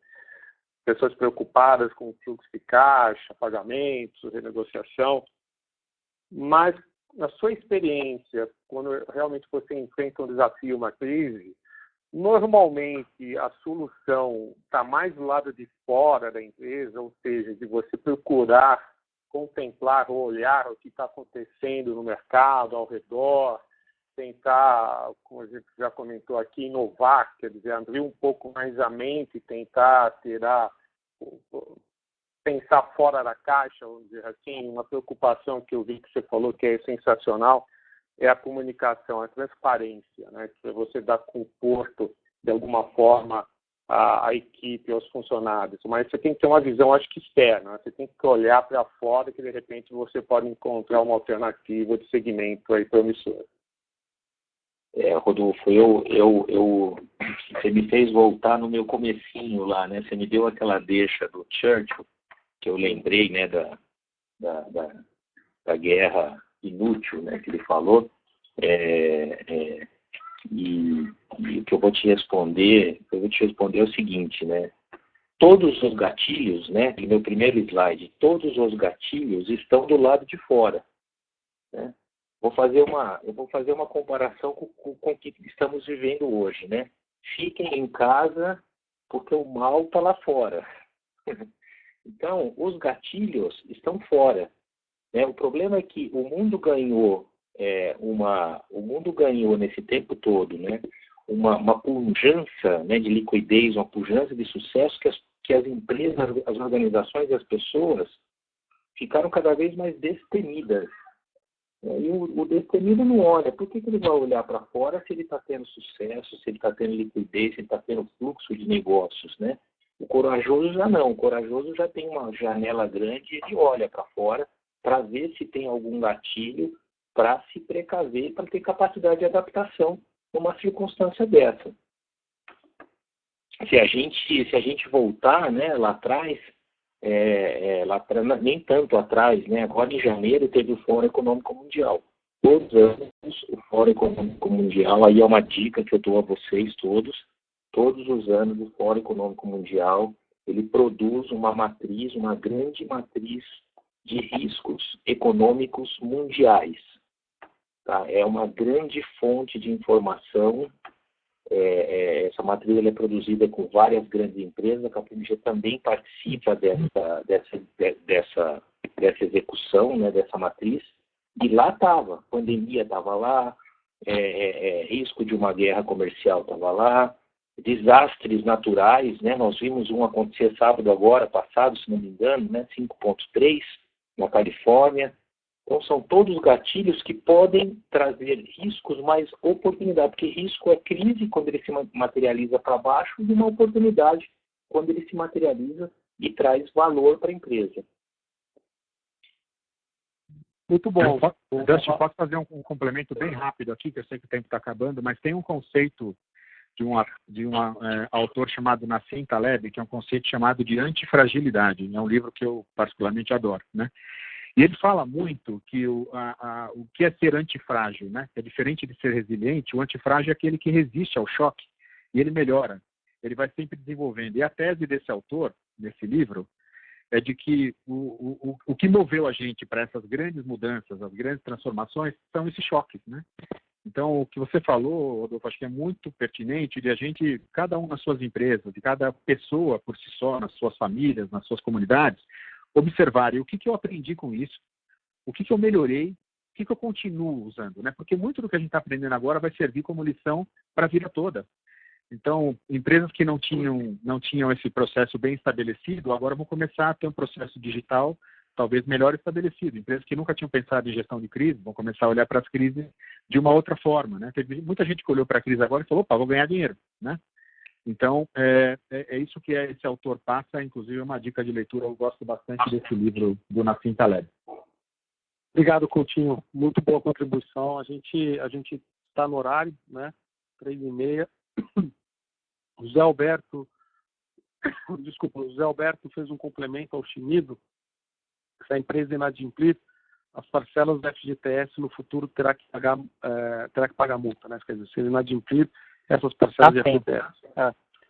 Pessoas preocupadas com o fluxo de caixa, pagamentos, renegociação. Mas, na sua experiência, quando realmente você enfrenta um desafio, uma crise, normalmente a solução está mais do lado de fora da empresa, ou seja, de você procurar contemplar ou olhar o que está acontecendo no mercado, ao redor, tentar, como a gente já comentou aqui, inovar, quer dizer, abrir um pouco mais a mente, tentar pensar fora da caixa, vamos dizer assim. Uma preocupação que eu vi que você falou que é sensacional é a comunicação, a transparência, né? Que você dá conforto, de alguma forma, à equipe, aos funcionários. Mas você tem que ter uma visão, acho que externa, né? Você tem que olhar para fora que, de repente, você pode encontrar uma alternativa de segmento aí promissor. Rodolfo, você me fez voltar no meu comecinho lá, né? Você me deu aquela deixa do Churchill, que eu lembrei, né, da guerra inútil, né, que ele falou, e o que eu vou te responder é o seguinte, né? Todos os gatilhos, né, no meu primeiro slide, todos os gatilhos estão do lado de fora, né? Eu vou fazer uma comparação com o que estamos vivendo hoje, né? Fiquem em casa porque o mal está lá fora. Então, os gatilhos estão fora, né? O problema é que o mundo ganhou nesse tempo todo, né, uma pujança, né, de liquidez, uma pujança de sucesso que as empresas, as organizações e as pessoas ficaram cada vez mais destemidas. E o destemido não olha. Por que ele vai olhar para fora se ele está tendo sucesso, se ele está tendo liquidez, se ele está tendo fluxo de negócios, né? O corajoso já não. O corajoso já tem uma janela grande e ele olha para fora para ver se tem algum gatilho para se precaver, para ter capacidade de adaptação numa circunstância dessa. Se a gente voltar, né, lá atrás, nem tanto atrás, né? Agora em janeiro teve o Fórum Econômico Mundial. Todos os anos o Fórum Econômico Mundial, aí é uma dica que eu dou a vocês todos os anos o Fórum Econômico Mundial, ele produz uma grande matriz de riscos econômicos mundiais. Tá? É uma grande fonte de informação. Essa matriz é produzida com várias grandes empresas. A KPMG também participa dessa execução, né, dessa matriz. E lá estava, pandemia estava lá, risco de uma guerra comercial estava lá, desastres naturais, né? Nós vimos um acontecer sábado agora, passado, se não me engano, né, 5.3 na Califórnia. Então, são todos gatilhos que podem trazer riscos, mas oportunidade, porque risco é crise quando ele se materializa para baixo e uma oportunidade quando ele se materializa e traz valor para a empresa. Muito bom. Dustin, posso fazer um complemento bem rápido aqui, que eu sei que o tempo está acabando, mas tem um conceito de um autor chamado Nassim Taleb, que é um conceito chamado de antifragilidade. É um livro que eu particularmente adoro, né? E ele fala muito que o que é ser antifrágil, né? É diferente de ser resiliente. O antifrágil é aquele que resiste ao choque e ele melhora. Ele vai sempre desenvolvendo. E a tese desse autor, nesse livro, é de que o que moveu a gente para essas grandes mudanças, as grandes transformações, são esses choques, né? Então, o que você falou, Rodolfo, acho que é muito pertinente de a gente, cada um nas suas empresas, de cada pessoa por si só, nas suas famílias, nas suas comunidades, observar o que eu aprendi com isso, o que eu melhorei, o que eu continuo usando, né? Porque muito do que a gente está aprendendo agora vai servir como lição para a vida toda. Então, empresas que não tinham esse processo bem estabelecido, agora vão começar a ter um processo digital talvez melhor estabelecido. Empresas que nunca tinham pensado em gestão de crise vão começar a olhar para as crises de uma outra forma, né? Teve muita gente que olhou para a crise agora e falou, opa, vou ganhar dinheiro, né? Então, é isso que esse autor passa, inclusive é uma dica de leitura, eu gosto bastante desse livro do Nassim Taleb. Obrigado, Coutinho. Muito boa contribuição. A gente está no horário, né? 3h30. O Zé Alberto fez um complemento ao Chimido. Se a empresa inadimplir, as parcelas do FGTS no futuro terá que pagar multa, né? Quer dizer, se ele inadimplir essas parcelas do FGTS.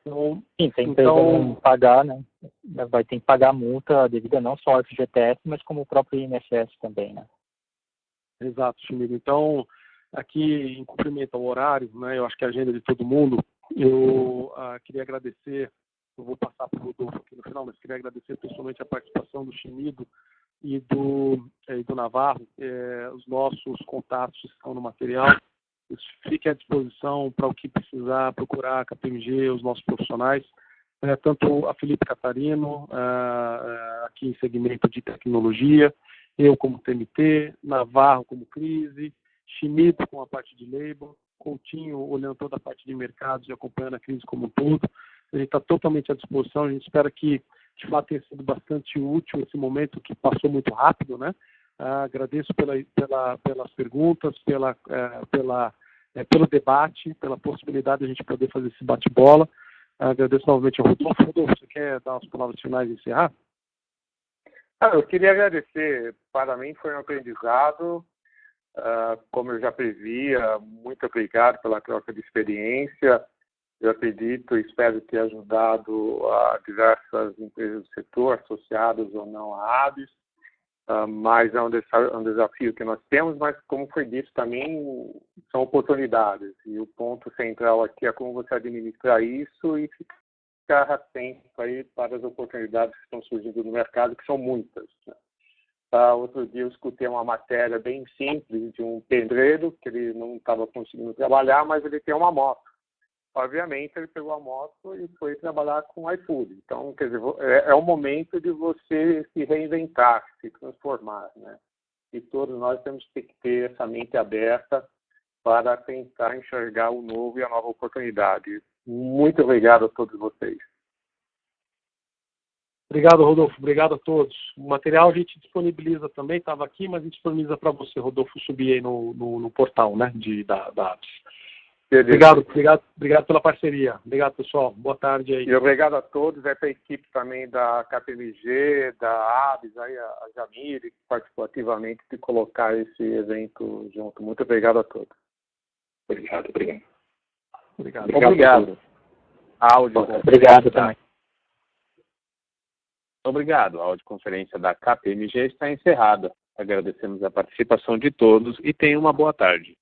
Então, sim, se a empresa não pagar, né? Vai ter que pagar a multa devida não só ao FGTS, mas como o próprio INSS também, né? Exato, Chimido. Então, aqui em cumprimento ao horário, né? Eu acho que a agenda de todo mundo, eu queria agradecer, eu vou passar para o Rodolfo aqui no final, mas queria agradecer pessoalmente a participação do Chimido e do Navarro. Os nossos contatos estão no material. Fique à disposição para o que precisar, procurar a KPMG, os nossos profissionais, tanto a Felipe Catarino, aqui em segmento de tecnologia, eu como TMT, Navarro como crise, Chimido com a parte de labor, Coutinho olhando toda a parte de mercados e acompanhando a crise como um todo. A gente está totalmente à disposição, a gente espera que de fato tenha sido bastante útil esse momento que passou muito rápido, né? Agradeço pelas perguntas, pelo debate, pela possibilidade de a gente poder fazer esse bate-bola. Agradeço novamente ao Rodolfo. Rodolfo, você quer dar as palavras finais e encerrar? Eu queria agradecer. Para mim foi um aprendizado. Como eu já previa, muito obrigado pela troca de experiência. Eu acredito e espero ter ajudado a diversas empresas do setor, associadas ou não à ABS, mas é um desafio que nós temos, mas como foi dito também, são oportunidades. E o ponto central aqui é como você administrar isso e ficar atento aí para as oportunidades que estão surgindo no mercado, que são muitas, né? Outro dia eu escutei uma matéria bem simples de um pedreiro, que ele não estava conseguindo trabalhar, mas ele tem uma moto. Obviamente, ele pegou a moto e foi trabalhar com o iFood. Então, quer dizer, é o momento de você se reinventar, se transformar, né? E todos nós temos que ter essa mente aberta para tentar enxergar o novo e a nova oportunidade. Muito obrigado a todos vocês. Obrigado, Rodolfo. Obrigado a todos. O material a gente disponibiliza também, estava aqui, mas a gente disponibiliza para você, Rodolfo, subir aí no portal, né, da ABS. Obrigado pela parceria. Obrigado, pessoal. Boa tarde aí. E obrigado a todos, para a equipe também da KPMG, da ABS, aí a Jamile, que participou ativamente de colocar esse evento junto. Muito obrigado a todos. Obrigado. Obrigado também. Obrigado. A audioconferência da KPMG está encerrada. Agradecemos a participação de todos e tenham uma boa tarde.